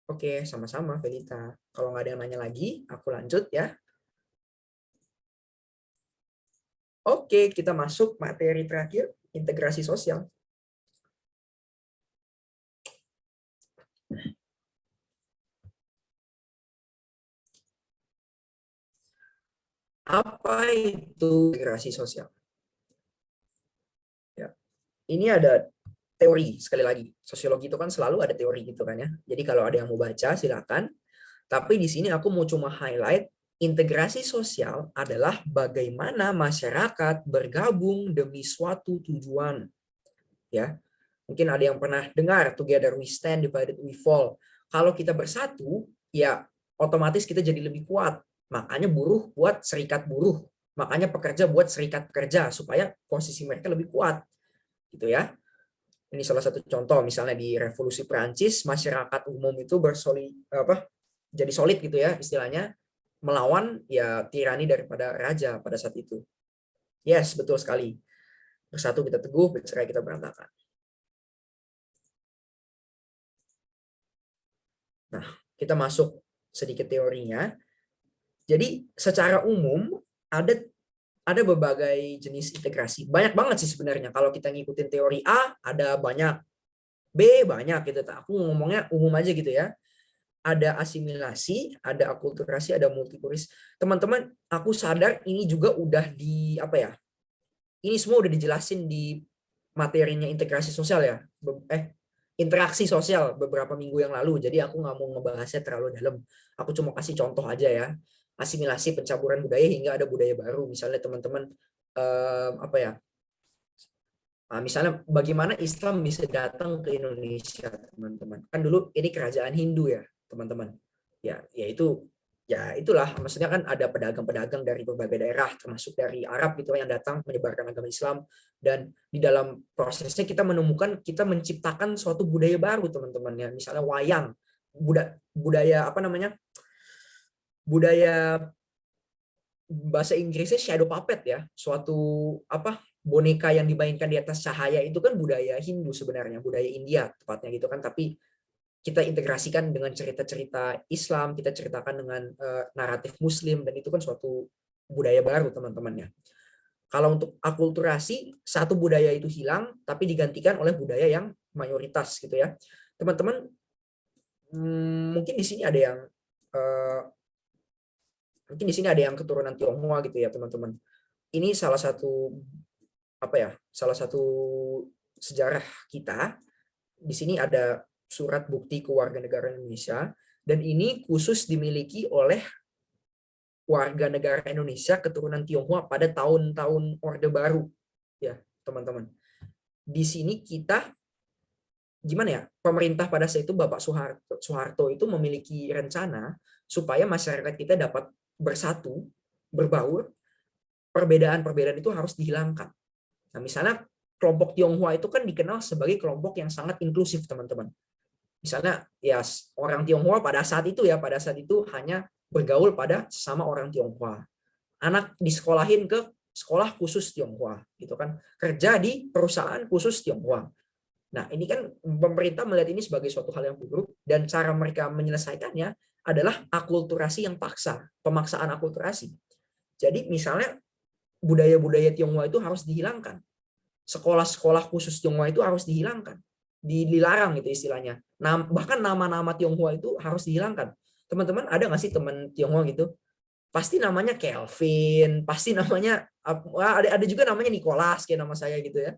oke, sama-sama Felita. Kalau nggak ada yang nanya lagi, aku lanjut ya. Oke, kita masuk materi terakhir, integrasi sosial. Apa itu integrasi sosial? Ya. Ini ada teori, sekali lagi. Sosiologi itu kan selalu ada teori gitu kan ya. Jadi kalau ada yang mau baca, silakan. Tapi di sini aku mau cuma highlight, integrasi sosial adalah bagaimana masyarakat bergabung demi suatu tujuan. Ya. Mungkin ada yang pernah dengar, together we stand, divided we fall. Kalau kita bersatu, ya otomatis kita jadi lebih kuat. Makanya buruh buat serikat buruh. Makanya pekerja buat serikat pekerja, supaya posisi mereka lebih kuat. Gitu ya. Ini salah satu contoh, misalnya di Revolusi Perancis, masyarakat umum itu jadi solid gitu ya istilahnya, melawan ya tirani daripada raja pada saat itu. Yes, betul sekali. Bersatu kita teguh, bercerai kita berantakan. Nah, kita masuk sedikit teorinya. Jadi secara umum ada berbagai jenis integrasi. Banyak banget sih sebenarnya. Kalau kita ngikutin teori A, ada banyak. B, banyak gitu. Aku ngomongnya umum aja gitu ya. Ada asimilasi, ada akulturasi, ada multikulturis. Teman-teman, aku sadar ini juga udah ini semua udah dijelasin di materinya integrasi sosial ya. Interaksi sosial beberapa minggu yang lalu. Jadi aku nggak mau ngebahasnya terlalu dalam. Aku cuma kasih contoh aja ya. Asimilasi, pencaburan budaya hingga ada budaya baru. Misalnya teman-teman misalnya bagaimana Islam bisa datang ke Indonesia, teman-teman. Kan dulu ini kerajaan Hindu ya, teman-teman. Ya itulah. Maksudnya kan ada pedagang-pedagang dari berbagai daerah, termasuk dari Arab gitu yang datang menyebarkan agama Islam. Dan di dalam prosesnya kita menemukan, kita menciptakan suatu budaya baru teman-teman ya. Misalnya wayang, budaya apa namanya? Budaya bahasa Inggrisnya shadow puppet ya, suatu apa boneka yang dimainkan di atas cahaya, itu kan budaya Hindu sebenarnya, budaya India tepatnya gitu kan, tapi kita integrasikan dengan cerita-cerita Islam, kita ceritakan dengan naratif Muslim, dan itu kan suatu budaya baru teman-temannya. Kalau untuk akulturasi, satu budaya itu hilang tapi digantikan oleh budaya yang mayoritas gitu ya teman-teman. Mungkin di sini ada yang keturunan Tionghoa gitu ya teman-teman. Ini salah satu salah satu sejarah kita. Di sini ada surat bukti kewarganegaraan Indonesia, dan ini khusus dimiliki oleh warga negara Indonesia keturunan Tionghoa pada tahun-tahun Orde Baru ya teman-teman. Di sini kita gimana ya, pemerintah pada saat itu Bapak Soeharto itu memiliki rencana supaya masyarakat kita dapat bersatu, berbaur, perbedaan-perbedaan itu harus dihilangkan. Nah, misalnya kelompok Tionghoa itu kan dikenal sebagai kelompok yang sangat inklusif, teman-teman. Misalnya ya orang Tionghoa pada saat itu hanya bergaul pada sesama orang Tionghoa. Anak disekolahin ke sekolah khusus Tionghoa, gitu kan. Kerja di perusahaan khusus Tionghoa. Nah, ini kan pemerintah melihat ini sebagai suatu hal yang buruk, dan cara mereka menyelesaikannya adalah akulturasi yang paksa, pemaksaan akulturasi. Jadi misalnya budaya-budaya Tionghoa itu harus dihilangkan. Sekolah-sekolah khusus Tionghoa itu harus dihilangkan. Dilarang gitu istilahnya. Bahkan nama-nama Tionghoa itu harus dihilangkan. Teman-teman ada nggak sih teman Tionghoa gitu? Pasti namanya Kelvin, pasti namanya ada juga namanya Nicholas kayak nama saya gitu ya.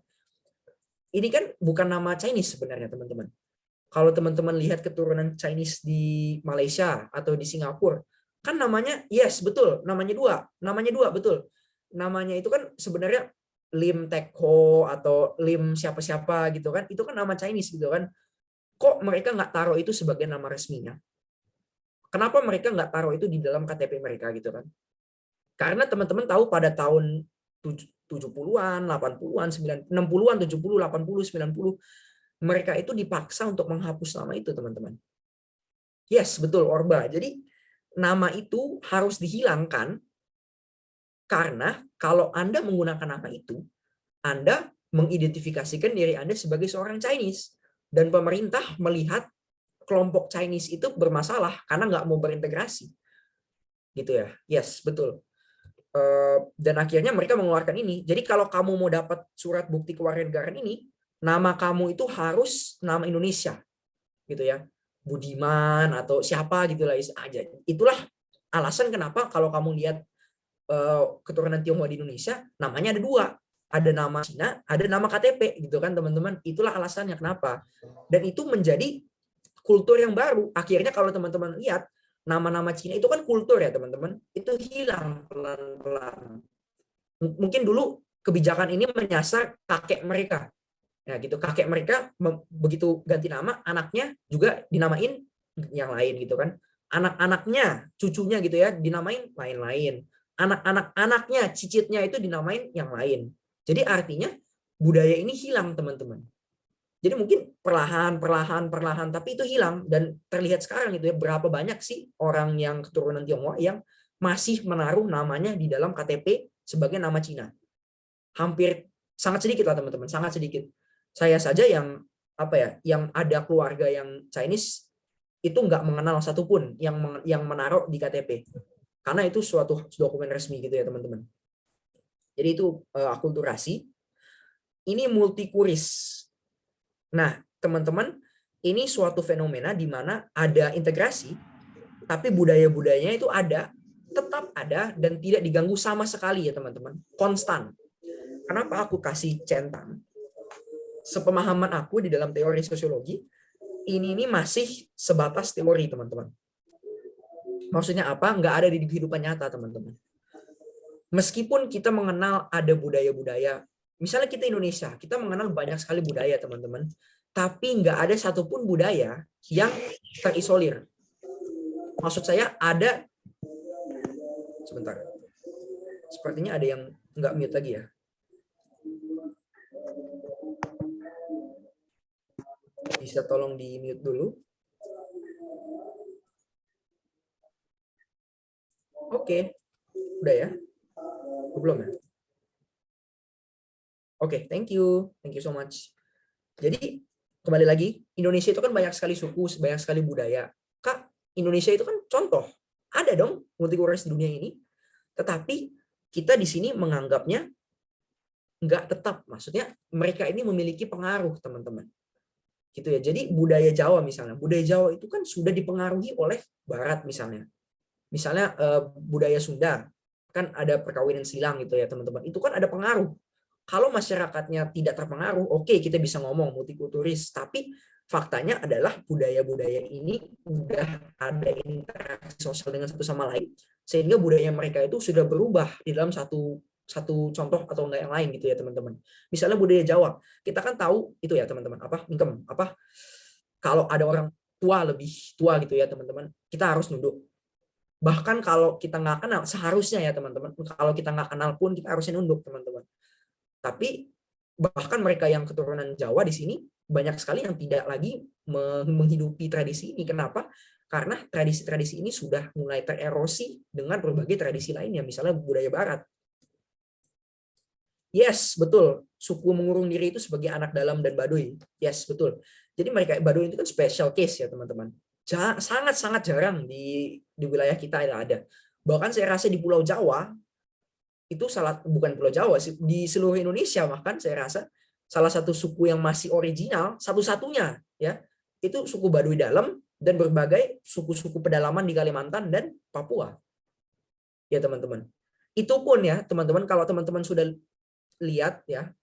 Ini kan bukan nama Chinese sebenarnya teman-teman. Kalau teman-teman lihat keturunan Chinese di Malaysia atau di Singapura, kan namanya betul, namanya dua betul. Namanya itu kan sebenarnya Lim Tek Ho atau Lim siapa-siapa gitu kan, itu kan nama Chinese gitu kan. Kok mereka nggak taruh itu sebagai nama resminya? Kenapa mereka nggak taruh itu di dalam KTP mereka gitu kan? Karena teman-teman tahu pada tahun 70-an, 80-an, 60-an, 70, 80, 90, mereka itu dipaksa untuk menghapus nama itu, teman-teman. Yes, betul, Orba. Jadi nama itu harus dihilangkan karena kalau Anda menggunakan nama itu, Anda mengidentifikasikan diri Anda sebagai seorang Chinese, dan pemerintah melihat kelompok Chinese itu bermasalah karena nggak mau berintegrasi, gitu ya. Yes, betul. Dan akhirnya mereka mengeluarkan ini. Jadi kalau kamu mau dapat surat bukti kewarganegaraan ini, nama kamu itu harus nama Indonesia, gitu ya. Budiman atau siapa gitulah aja. Itulah alasan kenapa kalau kamu lihat keturunan Tionghoa di Indonesia, namanya ada dua. Ada nama Cina, ada nama KTP gitu kan teman-teman. Itulah alasannya kenapa. Dan itu menjadi kultur yang baru. Akhirnya kalau teman-teman lihat nama-nama Cina itu kan kultur ya teman-teman. Itu hilang pelan-pelan. Mungkin dulu kebijakan ini menyasar kakek mereka. Ya gitu, kakek mereka begitu ganti nama, anaknya juga dinamain yang lain gitu kan. Anak-anaknya, cucunya gitu ya, dinamain lain-lain. Anak-anak-anaknya, cicitnya itu dinamain yang lain. Jadi artinya budaya ini hilang teman-teman. Jadi mungkin perlahan, tapi itu hilang, dan terlihat sekarang itu ya, berapa banyak sih orang yang keturunan Tionghoa yang masih menaruh namanya di dalam KTP sebagai nama Cina. Hampir sangat sedikit lah teman-teman, sangat sedikit. Saya saja yang yang ada keluarga yang Chinese itu nggak mengenal satupun yang menaruh di KTP, karena itu suatu dokumen resmi gitu ya teman-teman. Jadi itu akulturasi. Ini multikuris. Nah teman-teman, ini suatu fenomena di mana ada integrasi, tapi budaya-budayanya itu tetap ada dan tidak diganggu sama sekali ya teman-teman, konstan. Kenapa aku kasih centang? Sepemahaman aku di dalam teori sosiologi, ini masih sebatas teori teman-teman. Maksudnya apa? Nggak ada di kehidupan nyata teman-teman. Meskipun kita mengenal ada budaya-budaya, misalnya kita Indonesia, kita mengenal banyak sekali budaya teman-teman, tapi nggak ada satupun budaya yang terisolir. Maksud saya ada, sebentar, sepertinya ada yang nggak mute lagi ya. Bisa tolong di mute dulu. Oke, udah ya? Belum ya? Oke, thank you so much. Jadi kembali lagi, Indonesia itu kan banyak sekali suku, banyak sekali budaya. Kak, Indonesia itu kan contoh, ada dong multikultural di dunia ini, tetapi kita di sini menganggapnya nggak tetap. Maksudnya mereka ini memiliki pengaruh, teman-teman. Gitu ya. Jadi budaya Jawa misalnya, budaya Jawa itu kan sudah dipengaruhi oleh Barat misalnya. Misalnya budaya Sunda, kan ada perkawinan silang gitu ya, teman-teman. Itu kan ada pengaruh. Kalau masyarakatnya tidak terpengaruh, oke, kita bisa ngomong multikulturis, tapi faktanya adalah budaya-budaya ini udah ada interaksi sosial dengan satu sama lain, sehingga budaya mereka itu sudah berubah di dalam satu contoh atau enggak yang lain gitu ya, teman-teman. Misalnya budaya Jawa, kita kan tahu itu ya, teman-teman, kalau ada orang tua, lebih tua gitu ya, teman-teman, kita harus nunduk. Bahkan kalau kita nggak kenal, seharusnya ya, teman-teman, kalau kita nggak kenal pun kita harusnya nunduk, teman-teman. Tapi bahkan mereka yang keturunan Jawa di sini banyak sekali yang tidak lagi menghidupi tradisi ini. Kenapa? Karena tradisi-tradisi ini sudah mulai tererosi dengan berbagai tradisi lainnya, misalnya budaya Barat. Yes, betul. Suku mengurung diri itu sebagai anak dalam dan Baduy. Yes, betul. Jadi mereka Baduy itu kan special case ya, teman-teman. Sangat-sangat jarang di wilayah kita ada. Bahkan saya rasa di Pulau Jawa itu bukan Pulau Jawa sih, di seluruh Indonesia bahkan saya rasa salah satu suku yang masih original satu-satunya ya, itu suku Baduy Dalam dan berbagai suku-suku pedalaman di Kalimantan dan Papua. Ya, teman-teman. Itu pun ya, teman-teman, kalau teman-teman sudah lihat ya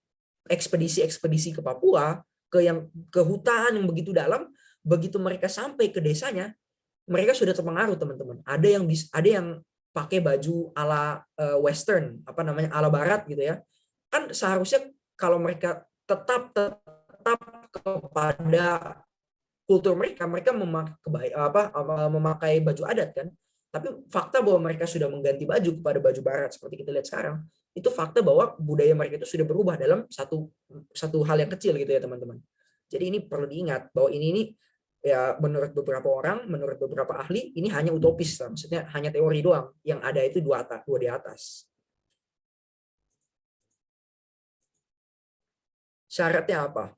ekspedisi-ekspedisi ke Papua, ke hutan yang begitu dalam, begitu mereka sampai ke desanya, mereka sudah terpengaruh, teman-teman. Ada yang pakai baju ala western, ala barat gitu ya. Kan seharusnya kalau mereka tetap kepada kultur mereka memakai baju adat kan. Tapi fakta bahwa mereka sudah mengganti baju kepada baju barat seperti kita lihat sekarang, itu fakta bahwa budaya mereka itu sudah berubah dalam satu hal yang kecil gitu ya, teman-teman. Jadi ini perlu diingat bahwa ini ya, menurut beberapa orang, menurut beberapa ahli, ini hanya utopis lah. Maksudnya hanya teori doang. Yang ada itu dua di atas. Syaratnya apa?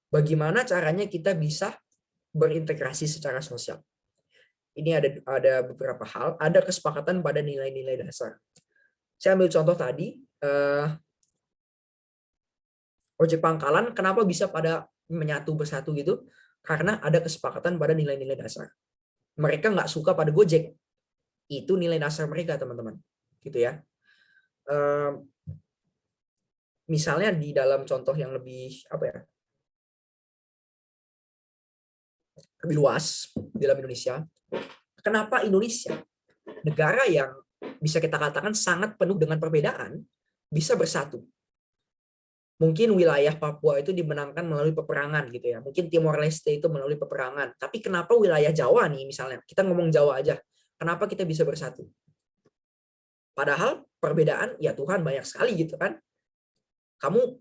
Bagaimana caranya kita bisa berintegrasi secara sosial? Ini ada beberapa hal. Ada kesepakatan pada nilai-nilai dasar. Saya ambil contoh tadi, ojek pangkalan kenapa bisa pada bersatu gitu? Karena ada kesepakatan pada nilai-nilai dasar. Mereka nggak suka pada Gojek. Itu nilai dasar mereka, teman-teman. Gitu ya. Misalnya di dalam contoh yang lebih lebih luas di dalam Indonesia. Kenapa Indonesia, negara yang bisa kita katakan sangat penuh dengan perbedaan, bisa bersatu? Mungkin wilayah Papua itu dimenangkan melalui peperangan gitu ya. Mungkin Timor Leste itu melalui peperangan. Tapi kenapa wilayah Jawa nih misalnya, kita ngomong Jawa aja, kenapa kita bisa bersatu? Padahal perbedaan ya Tuhan banyak sekali gitu kan. Kamu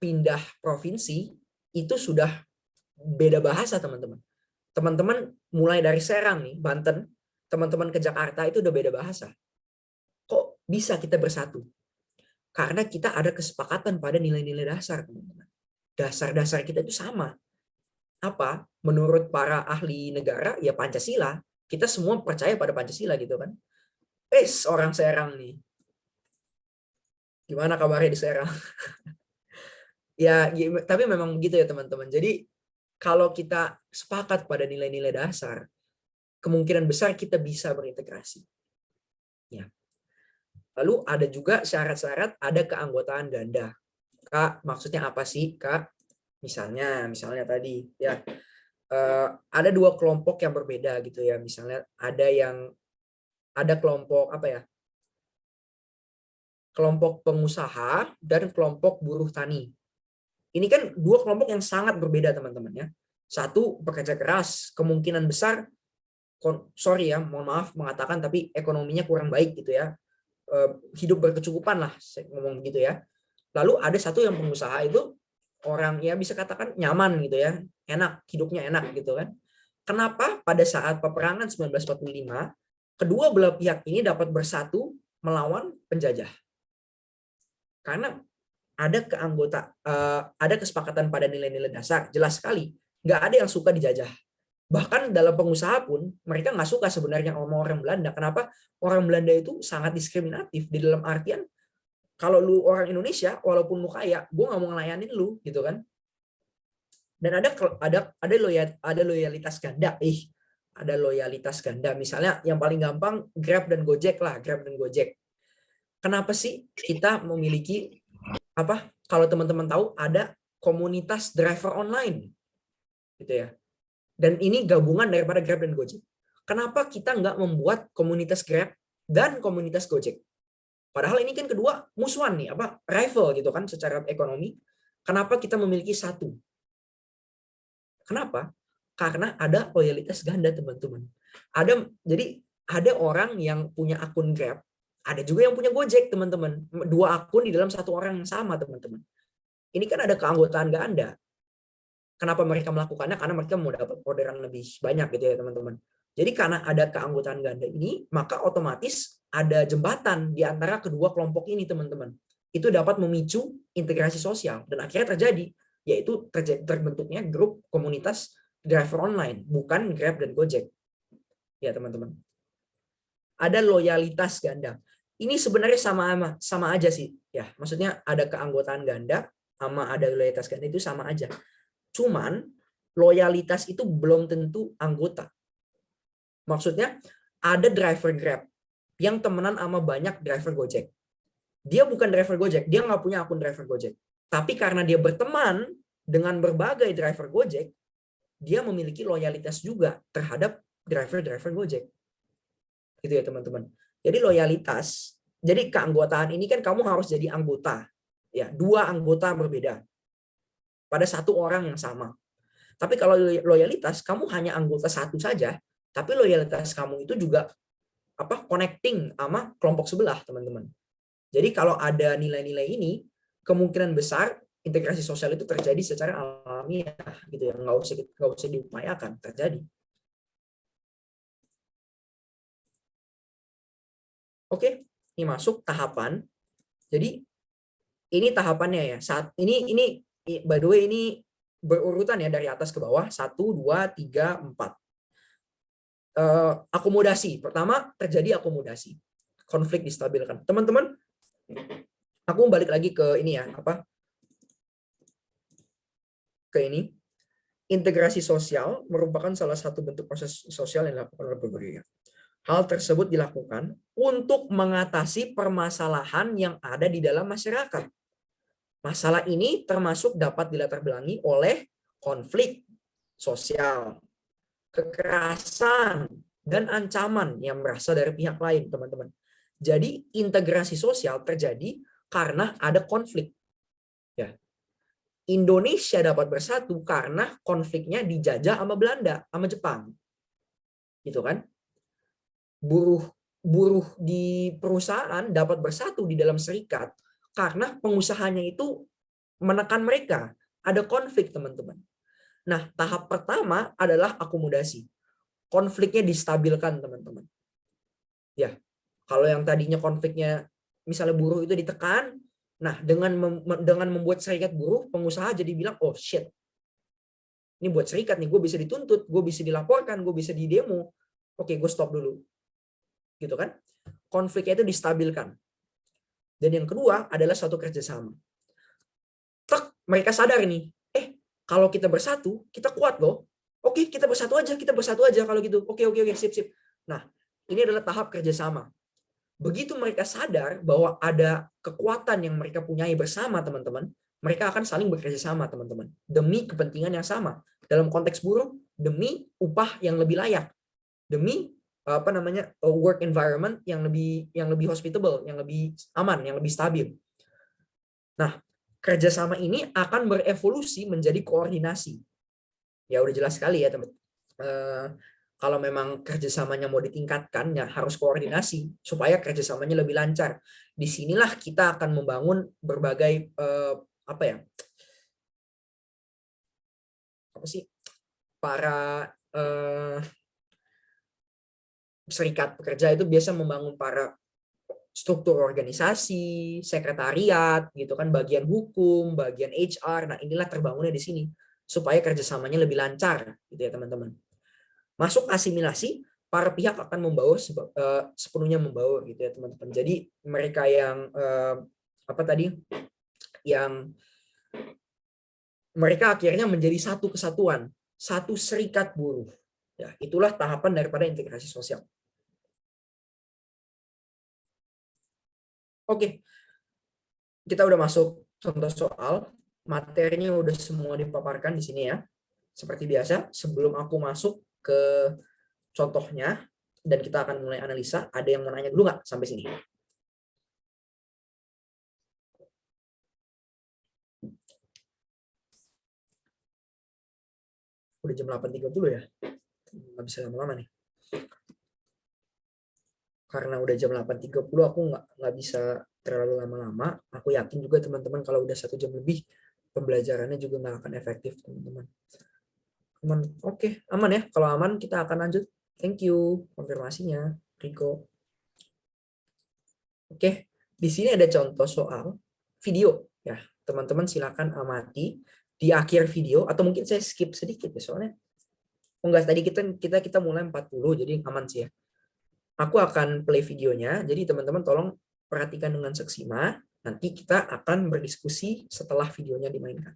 pindah provinsi itu sudah beda bahasa, teman-teman. Teman-teman mulai dari Serang nih, Banten, teman-teman ke Jakarta itu udah beda bahasa. Kok bisa kita bersatu? Karena kita ada kesepakatan pada nilai-nilai dasar, teman-teman. Dasar-dasar kita itu sama. Apa? Menurut para ahli negara, ya Pancasila. Kita semua percaya pada Pancasila gitu kan. Orang Serang nih. Gimana kabarnya di Serang? Ya, tapi memang begitu ya, teman-teman. Jadi, kalau kita sepakat pada nilai-nilai dasar, kemungkinan besar kita bisa berintegrasi. Ya. Lalu ada juga syarat-syarat, ada keanggotaan ganda. Kak, maksudnya apa sih, Kak? Misalnya tadi ya ada dua kelompok yang berbeda gitu ya. Misalnya ada kelompok kelompok pengusaha dan kelompok buruh tani. Ini kan dua kelompok yang sangat berbeda, teman-teman ya. Satu bekerja keras, kemungkinan besar mohon maaf mengatakan, tapi ekonominya kurang baik gitu ya. Hidup berkecukupan lah, saya ngomong begitu ya. Lalu ada satu yang pengusaha itu orang ya bisa katakan nyaman gitu ya, enak, hidupnya enak gitu kan. Kenapa pada saat peperangan 1945 kedua belah pihak ini dapat bersatu melawan penjajah? Karena ada kesepakatan pada nilai-nilai dasar, jelas sekali. Nggak ada yang suka dijajah. Bahkan dalam pengusaha pun mereka nggak suka sebenarnya sama orang Belanda. Kenapa? Orang Belanda itu sangat diskriminatif di dalam artian kalau lu orang Indonesia, walaupun lu kaya, gue nggak mau ngelayanin lu, gitu kan? Dan ada loyalitas ganda, ada loyalitas ganda. Misalnya yang paling gampang Grab dan Gojek lah, Grab dan Gojek. Kenapa sih kita memiliki apa? Kalau teman-teman tahu ada komunitas driver online, gitu ya. Dan ini gabungan daripada Grab dan Gojek. Kenapa kita nggak membuat komunitas Grab dan komunitas Gojek? Padahal ini kan kedua musuhan nih, rival gitu kan secara ekonomi. Kenapa kita memiliki satu? Kenapa? Karena ada loyalitas ganda, teman-teman. Jadi ada orang yang punya akun Grab, ada juga yang punya Gojek, teman-teman. Dua akun di dalam satu orang yang sama, teman-teman. Ini kan ada keanggotaan ganda. Kenapa mereka melakukannya? Karena mereka mau dapat orderan lebih banyak gitu ya, teman-teman. Jadi karena ada keanggotaan ganda ini, maka otomatis ada jembatan di antara kedua kelompok ini, teman-teman. Itu dapat memicu integrasi sosial dan akhirnya terjadi, yaitu terbentuknya grup komunitas driver online, bukan Grab dan Gojek. Ya, teman-teman. Ada loyalitas ganda. Ini sebenarnya sama aja sih, ya. Maksudnya ada keanggotaan ganda sama ada loyalitas ganda itu sama aja. Cuman loyalitas itu belum tentu anggota. Maksudnya ada driver Grab yang temenan sama banyak driver Gojek. Dia bukan driver Gojek, dia nggak punya akun driver Gojek. Tapi karena dia berteman dengan berbagai driver Gojek, dia memiliki loyalitas juga terhadap driver-driver Gojek. Gitu ya, teman-teman. Jadi loyalitas, jadi keanggotaan ini kan kamu harus jadi anggota. Ya, dua anggota berbeda pada satu orang yang sama. Tapi kalau loyalitas, kamu hanya anggota satu saja, tapi loyalitas kamu itu juga connecting sama kelompok sebelah, teman-teman. Jadi kalau ada nilai-nilai ini, kemungkinan besar integrasi sosial itu terjadi secara alamiah, gitu ya, nggak usah diupayakan, terjadi. Oke, ini masuk tahapan. Jadi ini tahapannya ya. Saat ini by the way ini berurutan ya dari atas ke bawah, 1, 2, 3, 4. Akomodasi. Pertama terjadi akomodasi. Konflik distabilkan. Teman-teman, aku balik lagi ke ini ya, ke ini. Integrasi sosial merupakan salah satu bentuk proses sosial yang dilakukan oleh berbagai. Hal tersebut dilakukan untuk mengatasi permasalahan yang ada di dalam masyarakat. Masalah ini termasuk dapat dilatar belangi oleh konflik sosial, kekerasan, dan ancaman yang berasal dari pihak lain, teman-teman. Jadi integrasi sosial terjadi karena ada konflik. Ya. Indonesia dapat bersatu karena konfliknya dijajah sama Belanda, sama Jepang. Gitu kan? Buruh di perusahaan dapat bersatu di dalam serikat karena pengusahanya itu menekan mereka. Ada konflik, teman-teman. Nah, tahap pertama adalah akomodasi. Konfliknya distabilkan, teman-teman. Ya, kalau yang tadinya konfliknya misalnya buruh itu ditekan, nah dengan membuat serikat buruh, pengusaha jadi bilang, oh shit, ini buat serikat nih, gue bisa dituntut, gue bisa dilaporkan, gue bisa didemo. Oke, gue stop dulu. Gitu kan? Konfliknya itu distabilkan. Dan yang kedua adalah suatu kerjasama. Mereka sadar nih, kalau kita bersatu, kita kuat loh. Oke, kita bersatu aja kalau gitu. Oke, sip. Nah, ini adalah tahap kerjasama. Begitu mereka sadar bahwa ada kekuatan yang mereka punyai bersama, teman-teman, mereka akan saling bekerja sama, teman-teman, demi kepentingan yang sama. Dalam konteks buruh, demi upah yang lebih layak, demi work environment yang lebih hospitable, yang lebih aman, yang lebih stabil. Nah, kerjasama ini akan berevolusi menjadi koordinasi. Ya udah jelas sekali ya, teman. Kalau memang kerjasamanya mau ditingkatkan, ya harus koordinasi supaya kerjasamanya lebih lancar. Disinilah kita akan membangun berbagai apa sih, para serikat pekerja itu biasa membangun para struktur organisasi, sekretariat, gitu kan, bagian hukum, bagian HR. Nah, inilah terbangunnya di sini supaya kerjasamanya lebih lancar, gitu ya teman-teman. Masuk asimilasi, para pihak akan membaur sepenuhnya membaur, gitu ya teman-teman. Jadi mereka yang apa tadi, yang mereka akhirnya menjadi satu kesatuan, satu serikat buruh. Ya, itulah tahapan daripada integrasi sosial. Oke, kita udah masuk contoh soal, materinya udah semua dipaparkan di sini ya. Seperti biasa, sebelum aku masuk ke contohnya dan kita akan mulai analisa, ada yang mau nanya dulu nggak sampai sini? Udah jam 8.30 ya? Nggak bisa lama-lama nih. Karena udah jam 8.30 aku nggak bisa terlalu lama-lama. Aku yakin juga teman-teman kalau udah 1 jam lebih, pembelajarannya juga nggak akan efektif teman-teman. Aman, oke, aman ya. Kalau aman kita akan lanjut. Thank you konfirmasinya, Rico. Oke, di sini ada contoh soal video ya. Teman-teman silakan amati di akhir video, atau mungkin saya skip sedikit ya soalnya. Enggak, tadi kita mulai 40, jadi aman sih ya. Aku akan play videonya, jadi teman-teman tolong perhatikan dengan seksama. Nanti kita akan berdiskusi setelah videonya dimainkan.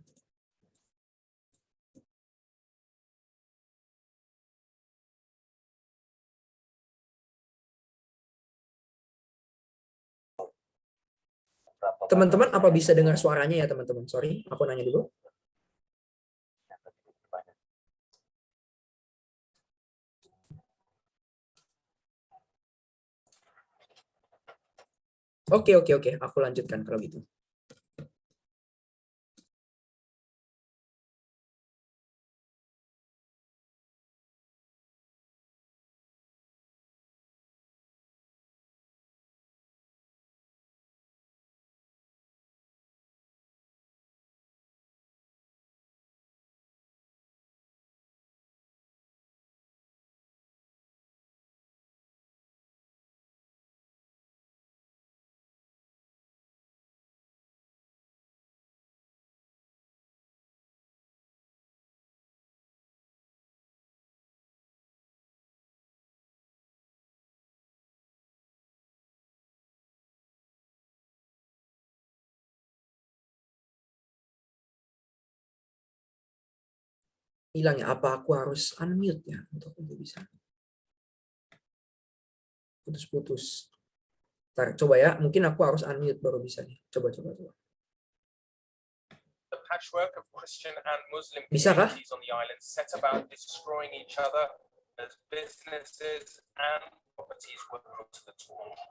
Teman-teman apa bisa dengar suaranya ya teman-teman? Sorry, aku nanya dulu. Oke, aku lanjutkan kalau gitu. Hilang ya, apa aku harus unmute ya untuk bisa putus-putus. Ntar, coba ya, mungkin aku harus unmute baru bisa nih. Coba. The patchwork of Christian and Muslim Bisa kah? communities on the island set about destroying each other as businesses and properties were put to the torch.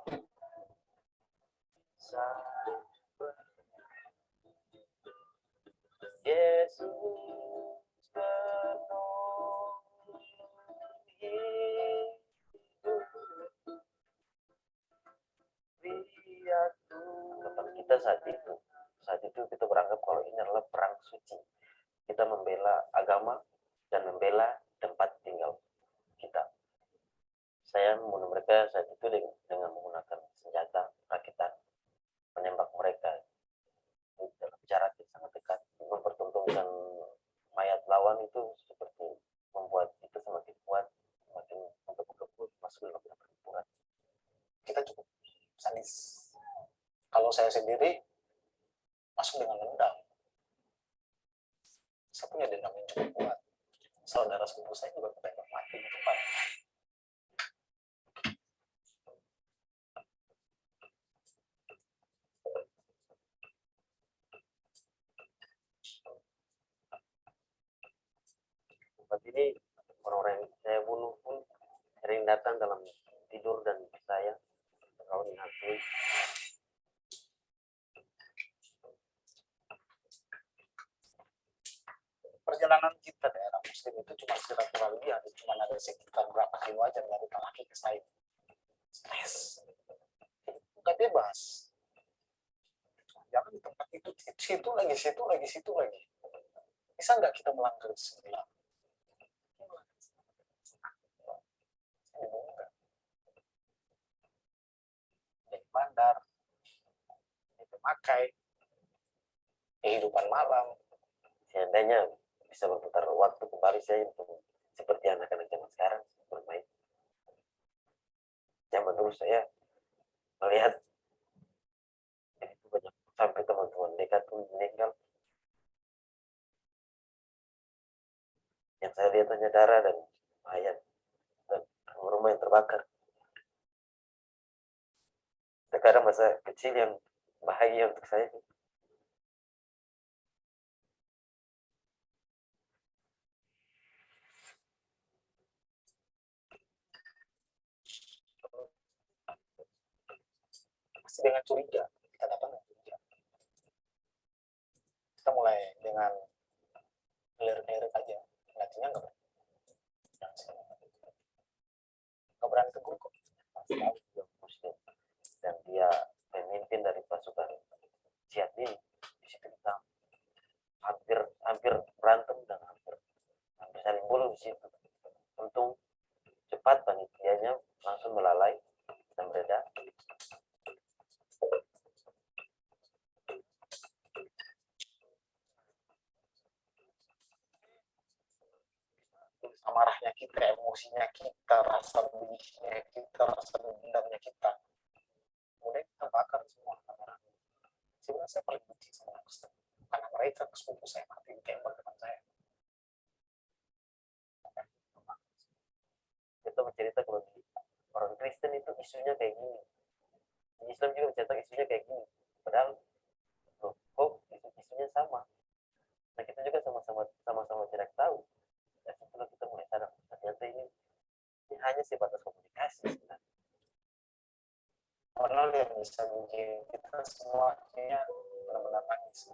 Tempat kita saat itu kita beranggap kalau ini adalah perang suci. Kita membela agama dan membela tempat tinggal kita. Saya membunuh mereka saat itu dengan menggunakan senjata rakitan, menembak mereka dalam jarak yang sangat dekat. Mempertontonkan mayat lawan itu seperti membuat itu semakin kuat, semakin menggebu-gebu masuk dalam pertempuran. Kita cukup sadis. Kalau saya sendiri masuk dengan dendam. Saya punya dendam yang cukup kuat. Saudara sepupu saya juga ketembak mati di tempat. Tempat ini orang-orang yang saya bunuh pun sering datang dalam tidur dan saya kalau dihantui. Perjalanan kita daerah Muslim itu cuma kurang lebih cuma ada sekitar berapa kilo aja dari Talaki ke Said. Stres. Nggak bebas. Jangan di tempat itu, situ lagi. Bisa nggak kita melanggar Islam? Dari bandar, memakai kehidupan malam. Seandainya bisa berputar waktu kembali saya untuk seperti anak-anak zaman sekarang bermain. Zaman dulu saya melihat itu banyak sampai teman-teman dekat pun meninggal. Yang saya lihat hanya darah dan mayat dan rumah yang terbakar. Sekarang masa kecil yang bahagia untuk saya. Masih dengan curiga, kita datang dengan curiga. Kita mulai dengan lirik-lirik aja, nantinya nggak berani tegur kok. Muslim dan dia pemimpin dari pasukan jihad ini. Di situ kita hampir berantem dan hampir saling bunuh di situ. Untung cepat panitianya langsung melalai dan bereda. Amarahnya kita, emosinya kita, rasa bencisnya kita, rasa dendamnya kita, kemudian kita bakar semua amarah. Sebenarnya saya paling benci sama orang Kristen karena mereka sepupu saya mati ditembak depan saya. Kita bercerita kalau di orang Kristen itu isunya kayak gini, di Islam juga bercerita isunya kayak gini, padahal kok isunya sama. Nah kita juga sama-sama tidak tahu. Dan setelah kita mulai sadar ternyata ini hanya sebatas komunikasi sebenarnya. Padahal yang bisa bikin kita semua akhirnya benar-benar nangis.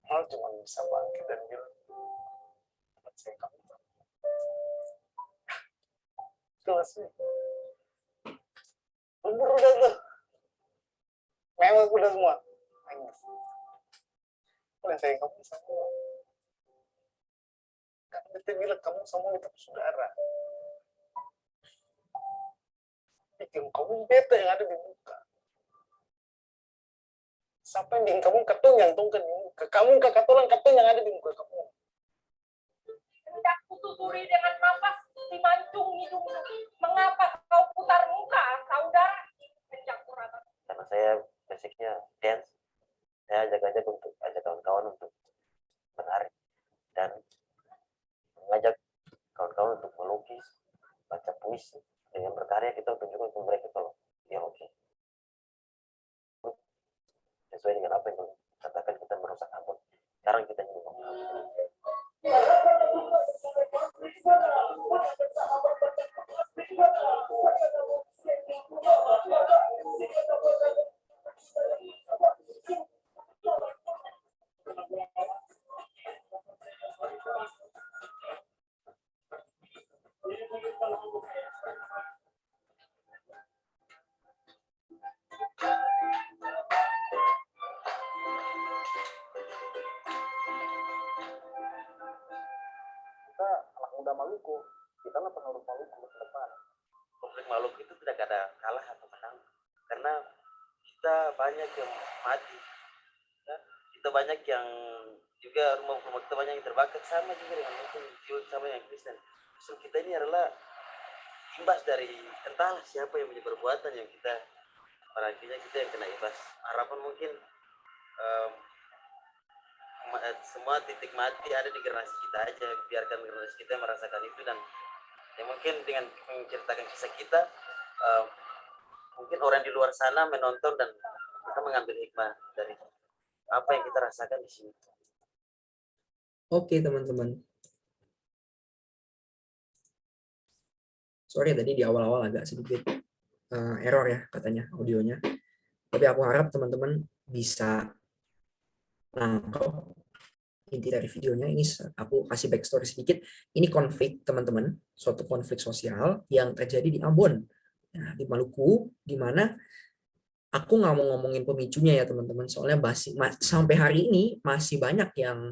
Hal cuma bisa bangkit dan bilang, saya kamu selesai. Buru udah tuh, mewah udah semua. Nangis. Udah saya kamu semua. Kan kita bilang kamu semua itu saudara. Bikin kamu bete yang ada di muka. Sampai bikin kamu ketung yang tungkan di muka. Kamu kekatulan ketung yang ada di muka kamu. Hendak kutusuri dengan nafas di mancung hidungmu. Mengapa kau putar muka, saudara? Hendak kurata. Karena saya basicnya dance, saya ajak kawan-kawan untuk menari dan mengajak kawan-kawan untuk melukis, baca puisi. Dengan berkarya kita tunjukkan ke mereka kalau ya oke. Sesuai dengan apa yang katakan kita merusak ampun. Sekarang kita ingin membangun. Kita anak muda Maluku, kita lah penerus Maluku ke depan. Konflik Maluku itu tidak ada kalah atau menang, karena kita banyak yang mati, ya. Kita banyak yang juga rumah-rumah kita banyak yang terbakar, sama juga dengan mungkin sama yang Kristen. Justru kita ini adalah imbas dari entahlah siapa yang punya perbuatan yang kita, pada akhirnya kita yang kena imbas. Harapan mungkin semua titik mati ada di generasi kita aja, biarkan generasi kita merasakan itu, dan ya mungkin dengan menceritakan kisah kita mungkin orang di luar sana menonton dan kita mengambil hikmah dari apa yang kita rasakan di sini. Oke teman-teman. Sorry tadi di awal-awal agak sedikit error ya katanya audionya. Tapi aku harap teman-teman bisa nangkep inti dari videonya. Ini aku kasih backstory sedikit. Ini konflik teman-teman, suatu konflik sosial yang terjadi di Ambon, nah, di Maluku, di mana aku nggak mau ngomongin pemicunya ya teman-teman, soalnya sampai hari ini masih banyak yang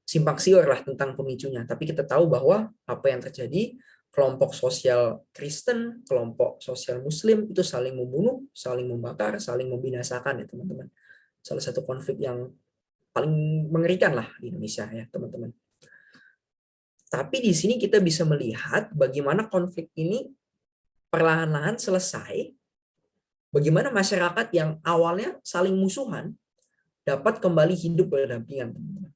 simpang siur lah tentang pemicunya, tapi kita tahu bahwa apa yang terjadi, kelompok sosial Kristen, kelompok sosial Muslim itu saling membunuh, saling membakar, saling membinasakan ya teman-teman. Salah satu konflik yang paling mengerikan lah di Indonesia ya teman-teman. Tapi di sini kita bisa melihat bagaimana konflik ini perlahan-lahan selesai, bagaimana masyarakat yang awalnya saling musuhan dapat kembali hidup berdampingan teman-teman.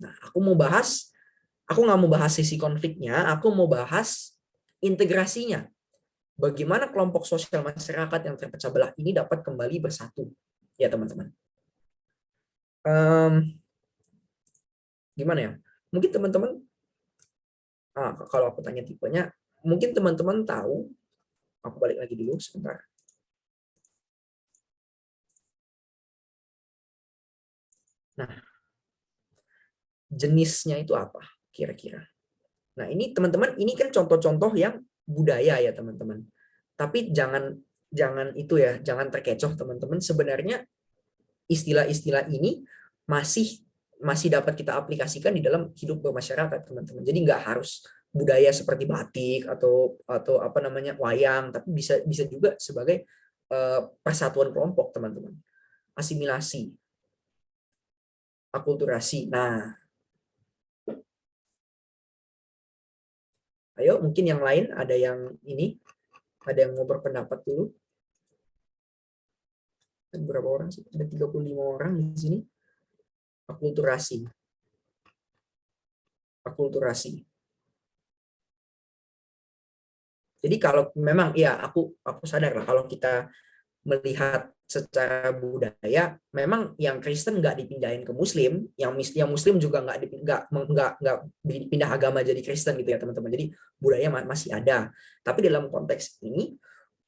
Nah, aku nggak mau bahas sisi konfliknya, aku mau bahas integrasinya. Bagaimana kelompok sosial masyarakat yang terpecah belah ini dapat kembali bersatu, ya teman-teman. Gimana ya? Mungkin teman-teman, kalau aku tanya tipenya, mungkin teman-teman tahu. Aku balik lagi dulu sebentar. Nah, jenisnya itu apa kira-kira? Nah, ini teman-teman, ini kan contoh-contoh yang budaya ya teman-teman. Tapi jangan itu ya, jangan terkecoh teman-teman. Sebenarnya istilah-istilah ini masih dapat kita aplikasikan di dalam hidup bermasyarakat teman-teman. Jadi nggak harus budaya seperti batik atau apa namanya wayang, tapi bisa juga sebagai persatuan kelompok teman-teman. Asimilasi, akulturasi. Nah, ayo mungkin yang lain ada yang mau berpendapat dulu. Berapa orang sih? Ada 35 orang di sini. Akulturasi. Jadi kalau memang ya aku sadar lah kalau kita melihat secara budaya, memang yang Kristen nggak dipindahin ke Muslim, yang Muslim juga nggak pindah agama jadi Kristen gitu ya teman-teman. Jadi budaya masih ada. Tapi dalam konteks ini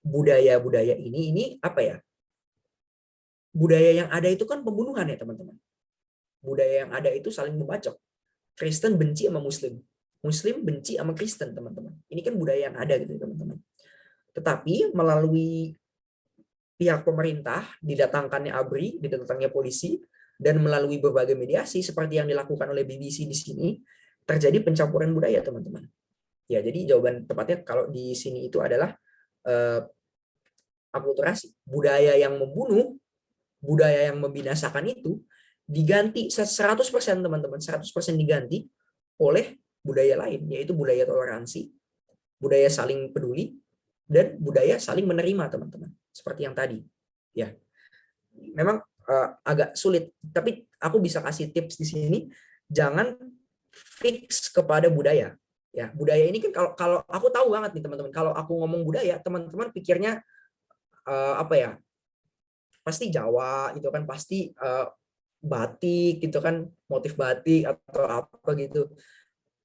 budaya ini apa ya? Budaya yang ada itu kan pembunuhan ya teman-teman. Budaya yang ada itu saling membacok. Kristen benci sama Muslim. Muslim benci sama Kristen, teman-teman. Ini kan budaya yang ada gitu, teman-teman. Tetapi melalui pihak pemerintah, didatangkannya ABRI, didatangkannya polisi, dan melalui berbagai mediasi seperti yang dilakukan oleh BBC di sini, terjadi pencampuran budaya, teman-teman. Ya, jadi jawaban tepatnya kalau di sini itu adalah akulturasi. Budaya yang membunuh, budaya yang membinasakan itu diganti 100% teman-teman, 100% diganti oleh budaya lain, yaitu budaya toleransi, budaya saling peduli, dan budaya saling menerima teman-teman. Seperti yang tadi. Ya, memang agak sulit, tapi aku bisa kasih tips di sini, jangan fix kepada budaya. Ya, budaya ini kan kalau aku tahu banget nih teman-teman, kalau aku ngomong budaya, teman-teman pikirnya apa ya? Pasti Jawa gitu kan, pasti batik gitu kan, motif batik atau apa gitu.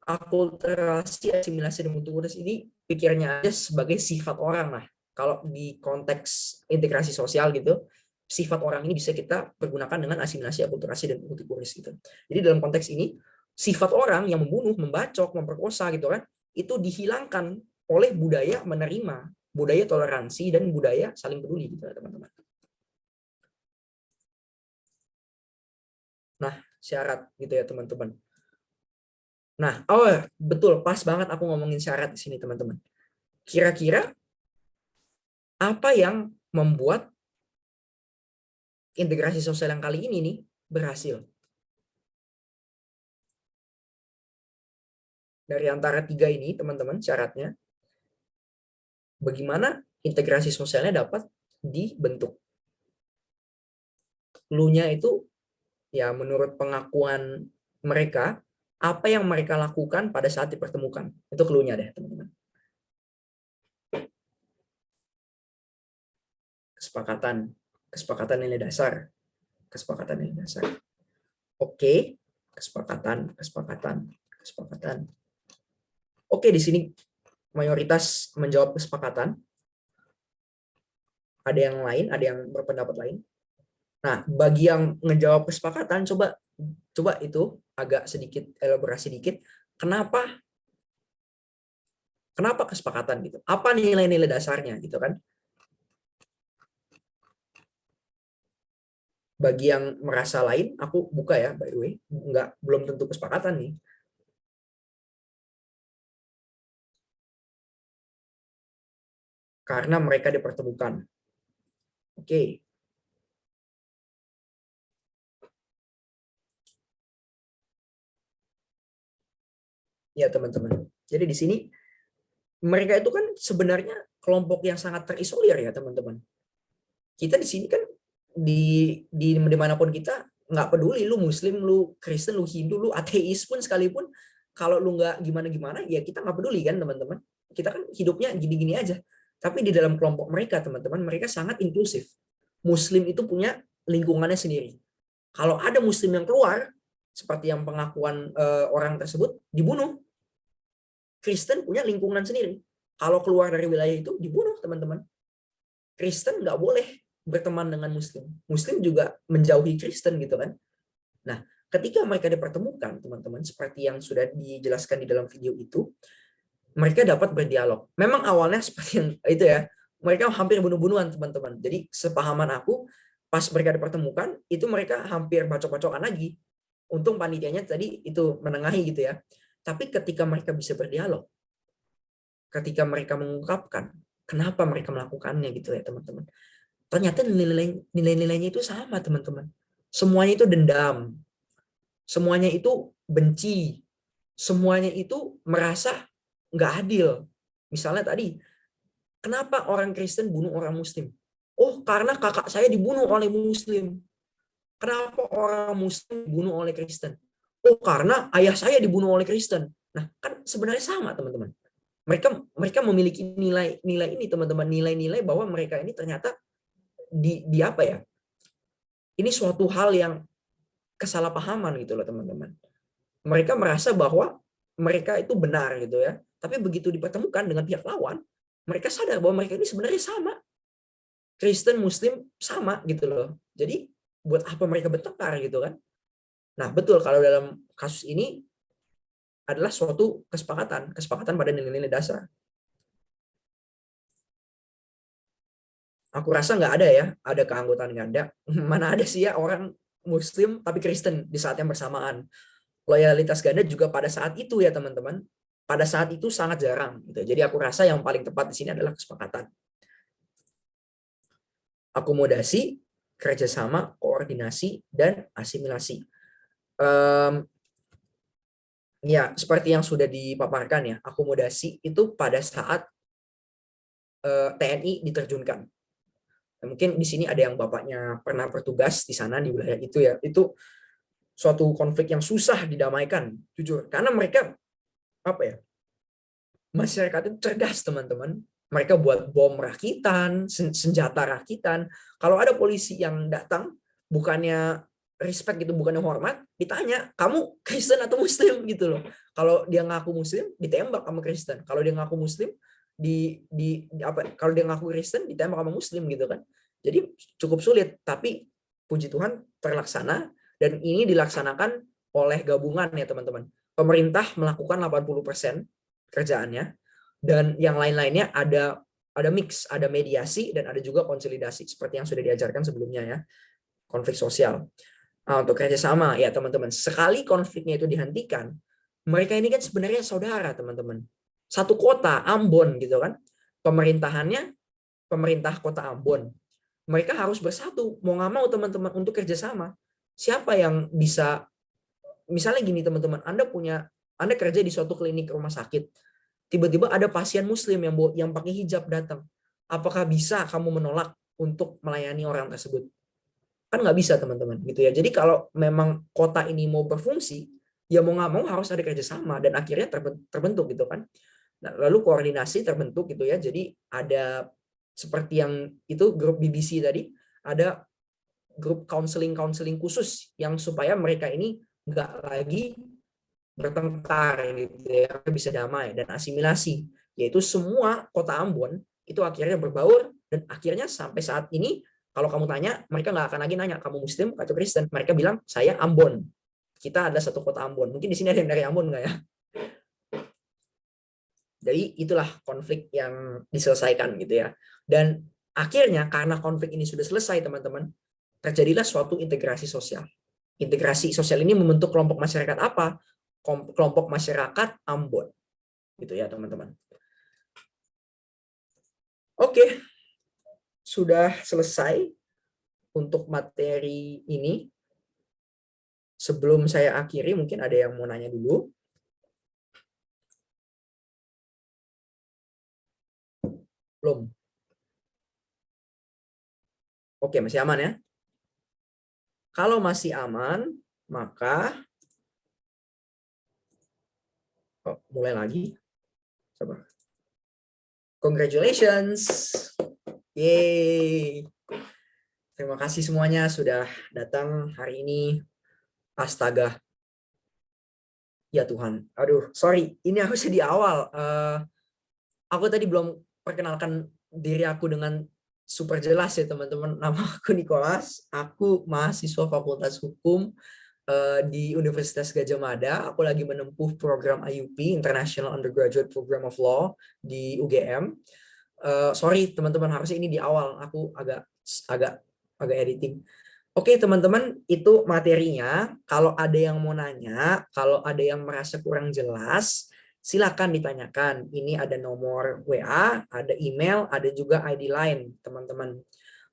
Akulturasi, asimilasi, dan multikulturasi ini pikirnya aja sebagai sifat orang lah. Kalau di konteks integrasi sosial gitu, sifat orang ini bisa kita pergunakan dengan asimilasi, akulturasi, dan multikulturasi gitu. Jadi dalam konteks ini, sifat orang yang membunuh, membacok, memperkosa gitu kan, itu dihilangkan oleh budaya menerima, budaya toleransi, dan budaya saling peduli gitu teman-teman. Nah, syarat gitu ya teman-teman. Nah, betul, pas banget aku ngomongin syarat di sini teman-teman. Kira-kira apa yang membuat integrasi sosial yang kali ini nih berhasil? Dari antara 3 ini teman-teman syaratnya, bagaimana integrasi sosialnya dapat dibentuk? Clue-nya itu ya menurut pengakuan mereka, apa yang mereka lakukan pada saat dipertemukan. Itu clue-nya deh teman-teman. Kesepakatan nilai dasar. Oke, kesepakatan. Oke, di sini mayoritas menjawab kesepakatan. Ada yang lain, ada yang berpendapat lain. Nah, bagi yang ngejawab kesepakatan, coba itu agak sedikit elaborasi dikit. Kenapa kesepakatan gitu? Apa nilai-nilai dasarnya gitu kan? Bagi yang merasa lain, aku buka ya, by the way, belum tentu kesepakatan nih. Karena mereka dipertemukan. Oke. Ya, teman-teman. Jadi di sini mereka itu kan sebenarnya kelompok yang sangat terisolir ya, teman-teman. Kita di sini kan di dimanapun kita nggak peduli lu Muslim, lu Kristen, lu Hindu, lu ateis pun sekalipun, kalau lu nggak gimana-gimana ya kita nggak peduli kan, teman-teman. Kita kan hidupnya gini-gini aja. Tapi di dalam kelompok mereka, teman-teman, mereka sangat inklusif. Muslim itu punya lingkungannya sendiri. Kalau ada Muslim yang keluar, seperti yang pengakuan orang tersebut, dibunuh. Kristen punya lingkungan sendiri. Kalau keluar dari wilayah itu, dibunuh, teman-teman. Kristen nggak boleh berteman dengan Muslim. Muslim juga menjauhi Kristen gitu kan. Nah, ketika mereka dipertemukan, teman-teman, seperti yang sudah dijelaskan di dalam video itu, mereka dapat berdialog. Memang awalnya seperti yang itu ya, mereka hampir bunuh-bunuhan, teman-teman. Jadi sepahaman aku, pas mereka dipertemukan, itu mereka hampir bacok-bacokan lagi. Untung panitianya tadi itu menengahi gitu ya. Tapi ketika mereka bisa berdialog, ketika mereka mengungkapkan kenapa mereka melakukannya gitu ya, teman-teman. Ternyata nilai-nilainya itu sama, teman-teman. Semuanya itu dendam. Semuanya itu benci. Semuanya itu merasa nggak adil. Misalnya tadi, kenapa orang Kristen bunuh orang Muslim? Oh, karena kakak saya dibunuh oleh Muslim. Kenapa orang Muslim dibunuh oleh Kristen? Oh, karena ayah saya dibunuh oleh Kristen. Nah, kan sebenarnya sama, teman-teman. Mereka memiliki nilai-nilai ini, teman-teman. Nilai-nilai bahwa mereka ini ternyata di apa ya? Ini suatu hal yang kesalahpahaman gitu loh, teman-teman. Mereka merasa bahwa mereka itu benar gitu ya. Tapi begitu dipertemukan dengan pihak lawan, mereka sadar bahwa mereka ini sebenarnya sama. Kristen, Muslim sama gitu loh. Jadi buat apa mereka bertengkar gitu kan? Nah, betul, kalau dalam kasus ini adalah suatu kesepakatan pada nilai-nilai dasar. Aku rasa nggak ada ya, ada keanggotaan ganda. Mana ada sih ya orang Muslim tapi Kristen di saat yang bersamaan. Loyalitas ganda juga pada saat itu ya, teman-teman. Pada saat itu sangat jarang gitu. Jadi aku rasa yang paling tepat di sini adalah kesepakatan. Akomodasi, kerjasama, koordinasi, dan asimilasi. Ya, seperti yang sudah dipaparkan ya, akomodasi itu pada saat TNI diterjunkan. Nah, mungkin di sini ada yang bapaknya pernah bertugas di sana di wilayah itu ya. Itu suatu konflik yang susah didamaikan, jujur. Karena mereka apa ya? Masyarakat itu cerdas, teman-teman. Mereka buat bom rakitan, senjata rakitan. Kalau ada polisi yang datang, bukannya respect gitu, bukannya hormat, ditanya, kamu Kristen atau Muslim gitu loh. Kalau dia ngaku Muslim, ditembak sama Kristen. Kalau dia ngaku Muslim, kalau dia ngaku Kristen, ditembak sama Muslim gitu kan. Jadi cukup sulit, tapi puji Tuhan terlaksana, dan ini dilaksanakan oleh gabungan ya, teman-teman. Pemerintah melakukan 80% kerjaannya, dan yang lain-lainnya ada mix, ada mediasi, dan ada juga konsolidasi seperti yang sudah diajarkan sebelumnya ya, konflik sosial. Nah, untuk kerjasama ya, teman-teman, sekali konfliknya itu dihentikan, mereka ini kan sebenarnya saudara, teman-teman. Satu kota, Ambon gitu kan, pemerintahannya pemerintah kota Ambon. Mereka harus bersatu, mau nggak mau, teman-teman, untuk kerjasama. Siapa yang bisa, misalnya gini, teman-teman, Anda kerja di suatu klinik rumah sakit, tiba-tiba ada pasien Muslim yang pakai hijab datang. Apakah bisa kamu menolak untuk melayani orang tersebut? Kan nggak bisa, teman-teman, gitu ya. Jadi kalau memang kota ini mau berfungsi, ya mau nggak mau harus ada kerjasama, dan akhirnya terbentuk gitu kan. Nah, lalu koordinasi terbentuk gitu ya. Jadi ada seperti yang itu grup BBC tadi, ada grup counseling khusus yang supaya mereka ini nggak lagi bertengkar gitu ya, bisa damai dan asimilasi, yaitu semua kota Ambon itu akhirnya berbaur, dan akhirnya sampai saat ini kalau kamu tanya, mereka nggak akan lagi nanya kamu Muslim atau Kristen, mereka bilang saya Ambon, kita adalah satu kota Ambon. Mungkin di sini ada yang dari Ambon nggak ya? Jadi itulah konflik yang diselesaikan gitu ya, dan akhirnya karena konflik ini sudah selesai, teman-teman, terjadilah suatu integrasi sosial. Integrasi sosial ini membentuk kelompok masyarakat apa? Kelompok masyarakat Ambon. Gitu ya, teman-teman. Oke. Sudah selesai untuk materi ini. Sebelum saya akhiri, mungkin ada yang mau nanya dulu. Belum. Oke, masih aman ya? Kalau masih aman, maka mulai lagi. Sabar. Congratulations. Yeay. Terima kasih semuanya sudah datang hari ini. Astaga. Ya Tuhan. Aduh, sorry. Ini harusnya di awal. Aku tadi belum perkenalkan diri aku dengan super jelas ya teman-teman. Nama aku Nicholas. Aku mahasiswa Fakultas Hukum di Universitas Gadjah Mada. Aku lagi menempuh program IUP, International Undergraduate Program of Law di UGM. Sorry teman-teman, harusnya ini di awal. Aku agak editing. Oke teman-teman, itu materinya. Kalau ada yang mau nanya, kalau ada yang merasa kurang jelas, silakan ditanyakan. Ini ada nomor WA, ada email, ada juga ID line, teman-teman.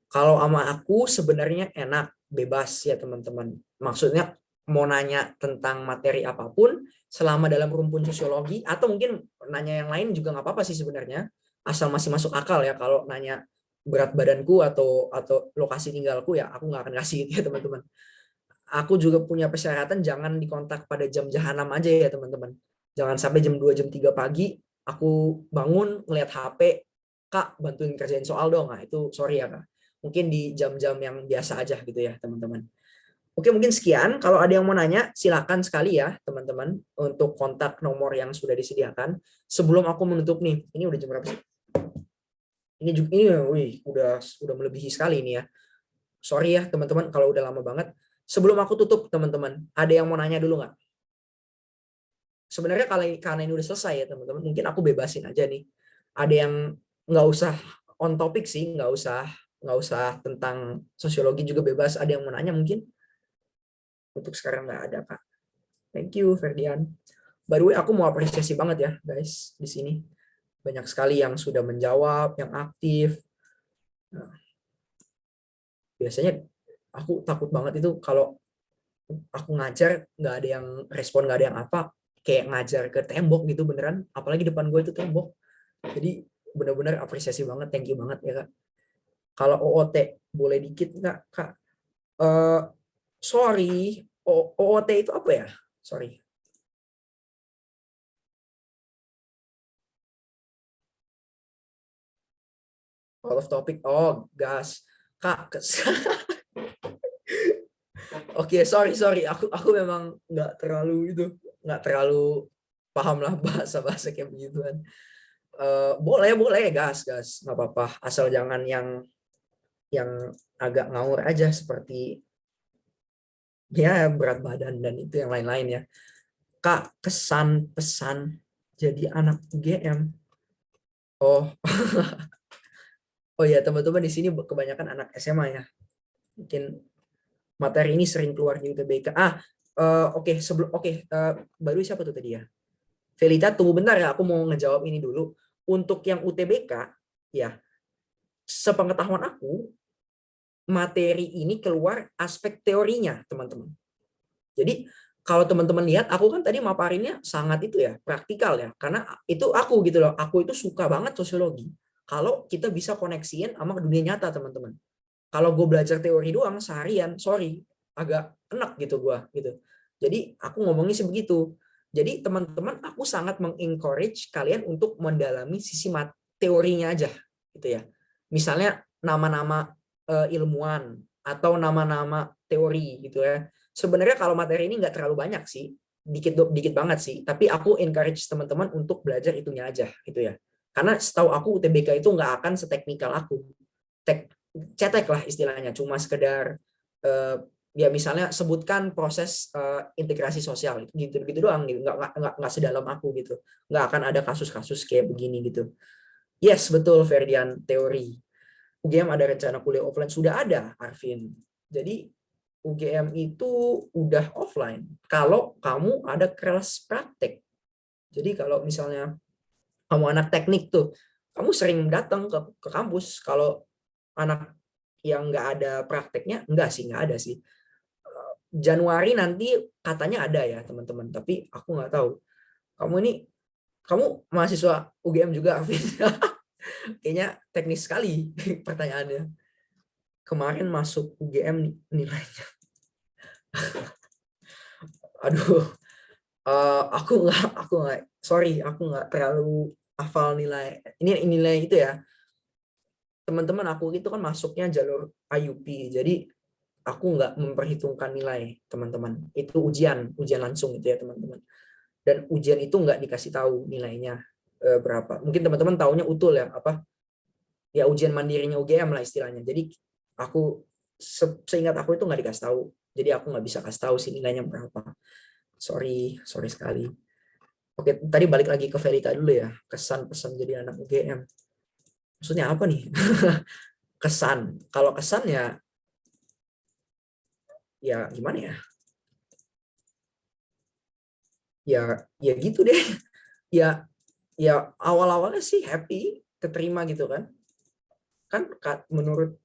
Kalau sama aku sebenarnya enak, bebas ya teman-teman. Maksudnya mau nanya tentang materi apapun, selama dalam rumpun sosiologi, atau mungkin nanya yang lain juga nggak apa-apa sih sebenarnya. Asal masih masuk akal ya. Kalau nanya berat badanku atau lokasi tinggalku ya aku nggak akan kasih ya teman-teman. Aku juga punya persyaratan jangan dikontak pada jam jahanam aja ya teman-teman. Jangan sampai jam 2, jam 3 pagi, aku bangun, ngeliat HP, Kak, bantuin kerjain soal dong. Nah, itu sorry ya, Kak. Mungkin di jam-jam yang biasa aja gitu ya, teman-teman. Oke, mungkin sekian. Kalau ada yang mau nanya, silakan sekali ya, teman-teman, untuk kontak nomor yang sudah disediakan. Sebelum aku menutup nih, ini udah jam berapa sih? Ini juga, udah melebihi sekali ini ya. Sorry ya, teman-teman, kalau udah lama banget. Sebelum aku tutup, teman-teman, ada yang mau nanya dulu nggak? Sebenarnya karena ini udah selesai ya teman-teman, mungkin aku bebasin aja nih. Ada yang nggak usah on topic sih, nggak usah tentang sosiologi juga bebas. Ada yang mau nanya mungkin? Untuk sekarang nggak ada Kak. Thank you Ferdian. By the way, aku mau apresiasi banget ya guys di sini. Banyak sekali yang sudah menjawab, yang aktif. Nah, biasanya aku takut banget itu kalau aku ngajar nggak ada yang respon, nggak ada yang apa, kayak ngajar ke tembok gitu beneran, apalagi depan gue itu tembok. Jadi benar-benar apresiasi banget, thank you banget ya Kak. Kalau OOT boleh dikit nggak Kak? Sorry, OOT itu apa ya? Sorry. Out of topic. Oh, gas. Kak. Oke, sorry. Aku memang nggak terlalu paham lah bahasa kayak begituan. Boleh gas nggak apa-apa, asal jangan yang agak ngawur aja seperti ya berat badan dan itu yang lain-lain ya. Kak, kesan pesan jadi anak UGM. Oh. Oh ya teman-teman, di sini kebanyakan anak SMA ya. Mungkin materi ini sering keluar di UTBK. Baru siapa tuh tadi ya? Felita, tunggu bentar ya, aku mau ngejawab ini dulu. Untuk yang UTBK, ya, sepengetahuan aku, materi ini keluar aspek teorinya, teman-teman. Jadi, kalau teman-teman lihat, aku kan tadi maparinnya sangat itu ya, praktikal ya. Karena itu aku gitu loh, aku itu suka banget sosiologi. Kalau kita bisa koneksiin sama dunia nyata, teman-teman. Kalau gue belajar teori doang seharian, sorry, agak enak gitu gue gitu. Jadi aku ngomongnya sebegitu. Jadi teman-teman, aku sangat mengencourage kalian untuk mendalami sisi teorinya aja gitu ya. Misalnya nama-nama ilmuwan atau nama-nama teori gitu ya. Sebenarnya kalau materi ini nggak terlalu banyak sih, dikit banget sih. Tapi aku encourage teman-teman untuk belajar itunya aja gitu ya. Karena setahu aku UTBK itu nggak akan seteknikal aku. Cetek lah istilahnya, cuma sekedar ya misalnya sebutkan proses integrasi sosial gitu doang gitu, nggak sedalam aku gitu, nggak akan ada kasus-kasus kayak begini gitu. Yes betul Ferdian, teori UGM ada rencana kuliah offline, sudah ada Arvin, Jadi UGM itu udah offline kalau kamu ada kelas praktek. Jadi kalau misalnya kamu anak teknik tuh, kamu sering datang ke kampus. Kalau anak yang nggak ada prakteknya, nggak ada sih. Januari nanti katanya ada ya teman-teman, tapi aku nggak tahu. Kamu mahasiswa UGM juga, Afin? Kayaknya teknis sekali pertanyaannya. Kemarin masuk UGM nilainya. Aduh, aku nggak, sorry, aku nggak terlalu hafal nilai. Ini nilai itu ya. Teman-teman aku itu kan masuknya jalur IUP, jadi aku nggak memperhitungkan nilai, teman-teman. Itu ujian langsung itu ya, teman-teman. Dan ujian itu nggak dikasih tahu nilainya berapa. Mungkin teman-teman taunya utul ya, apa? Ya ujian mandirinya UGM lah istilahnya. Jadi aku seingat aku itu nggak dikasih tahu. Jadi aku nggak bisa kasih tahu sih nilainya berapa. Sorry sekali. Oke, tadi balik lagi ke Verita dulu ya. Kesan pesan jadi anak UGM. Maksudnya apa nih? Kesan. Kalau kesan ya gimana ya? Ya gitu deh. Ya awal-awalnya sih happy, keterima gitu kan. Kan menurut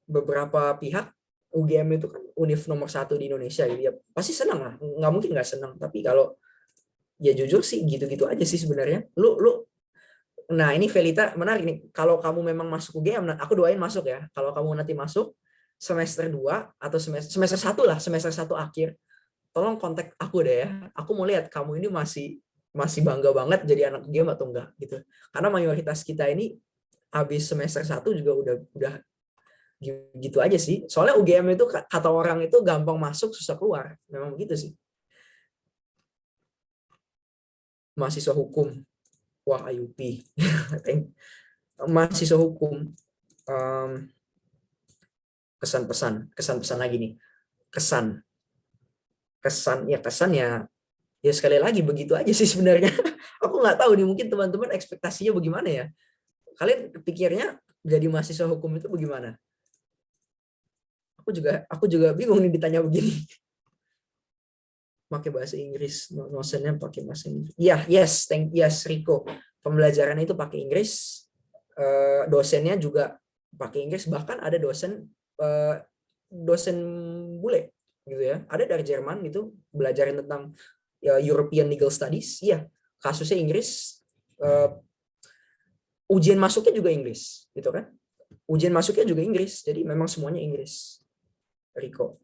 beberapa pihak UGM itu kan univ nomor 1 di Indonesia gitu ya, pasti senang lah, nggak mungkin nggak senang. Tapi kalau ya jujur sih gitu-gitu aja sih sebenarnya. Nah ini Velita menarik nih, kalau kamu memang masuk UGM, aku doain masuk ya. Kalau kamu nanti masuk semester 2 atau semester 1 lah, semester 1 akhir, tolong kontak aku deh ya. Aku mau lihat kamu ini masih bangga banget jadi anak UGM atau enggak gitu. Karena mayoritas kita ini habis semester 1 juga udah gitu aja sih. Soalnya UGM itu kata orang itu gampang masuk susah keluar. Memang begitu sih. Mahasiswa hukum. Wah, IUP. Mahasiswa hukum. Kesan-pesan lagi nih. Kesan ya sekali lagi begitu aja sih sebenarnya. Aku nggak tahu nih, mungkin teman-teman ekspektasinya bagaimana ya. Kalian pikirnya jadi mahasiswa hukum itu bagaimana? Aku juga bingung nih ditanya begini. Pakai bahasa Inggris, dosennya pakai bahasa Inggris. Iya, yes Rico. Pembelajaran itu pakai Inggris, dosennya juga pakai Inggris, bahkan ada dosen bule gitu ya. Ada dari Jerman gitu, belajarin tentang European Legal Studies. Iya, kasusnya Inggris. Ujian masuknya juga Inggris, gitu kan? Ujian masuknya juga Inggris, jadi memang semuanya Inggris. Rico.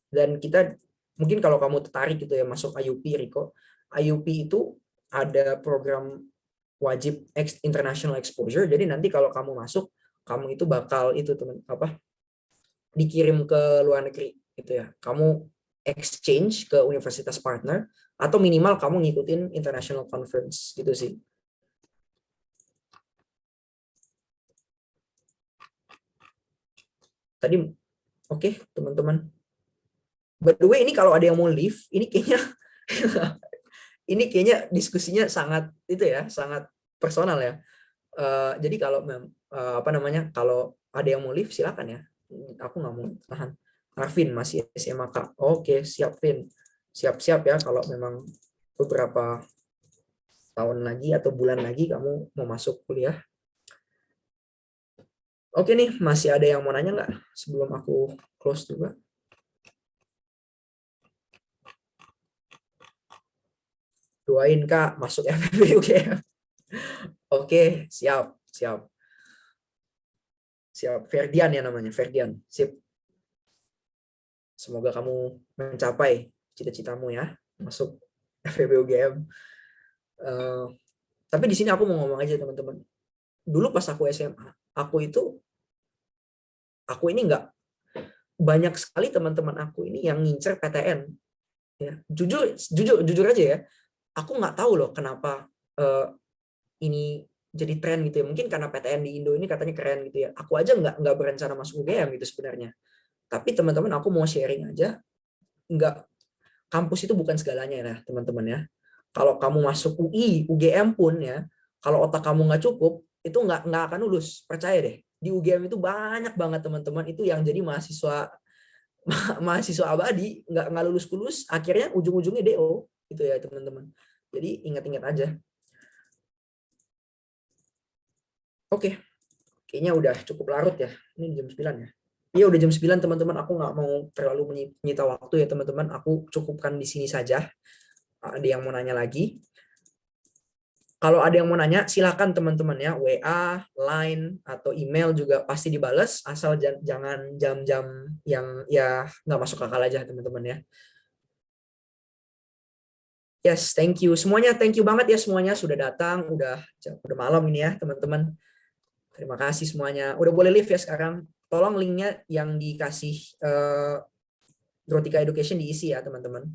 Dan kita mungkin kalau kamu tertarik gitu ya masuk IUP, Rico, IUP itu ada program wajib international exposure. Jadi nanti kalau kamu masuk, kamu itu bakal dikirim ke luar negeri gitu ya. Kamu exchange ke universitas partner atau minimal kamu ngikutin international conference gitu sih. Tadi oke, teman-teman. By the way, ini kalau ada yang mau leave, ini kayaknya diskusinya sangat sangat personal ya. Jadi kalau kalau ada yang mau leave silakan ya. Aku nggak mau tahan. Arvin masih SMA Kak. Oke, siap Vin. Siap-siap ya kalau memang beberapa tahun lagi atau bulan lagi kamu mau masuk kuliah. Oke nih, masih ada yang mau nanya nggak sebelum aku close juga? Doain Kak masuk FEB UGM. Oke, siap. Ferdian ya namanya, Ferdian. Sip. Semoga kamu mencapai cita-citamu ya, masuk FEB UGM. Tapi di sini aku mau ngomong aja teman-teman. Dulu pas aku SMA, aku ini nggak banyak sekali teman-teman aku ini yang ngincer PTN. Ya, jujur aja ya. Aku nggak tahu loh kenapa ini jadi tren gitu ya. Mungkin karena PTN di Indo ini katanya keren gitu ya. Aku aja nggak berencana masuk UGM gitu sebenarnya. Tapi teman-teman aku mau sharing aja. Kampus itu bukan segalanya ya teman-teman ya. Kalau kamu masuk UI, UGM pun ya, kalau otak kamu nggak cukup, itu nggak akan lulus. Percaya deh. di UGM itu banyak banget teman-teman itu yang jadi mahasiswa mahasiswa abadi, nggak lulus akhirnya ujung-ujungnya DO gitu ya teman-teman. Jadi ingat-ingat aja. Oke, kayaknya udah cukup larut ya. Ini jam 9 ya. Iya udah jam 9 teman-teman. Aku nggak mau terlalu menyita waktu ya teman-teman. Aku cukupkan di sini saja. Ada yang mau nanya lagi? Kalau ada yang mau nanya, silakan teman-teman ya, WA, Line, atau email juga pasti dibales, asal jangan jam-jam yang ya nggak masuk akal aja teman-teman ya. Yes, thank you. Semuanya thank you banget ya semuanya sudah datang, udah malam ini ya teman-teman. Terima kasih semuanya. Udah boleh live ya sekarang. Tolong linknya yang dikasih Growtika Education diisi ya teman-teman.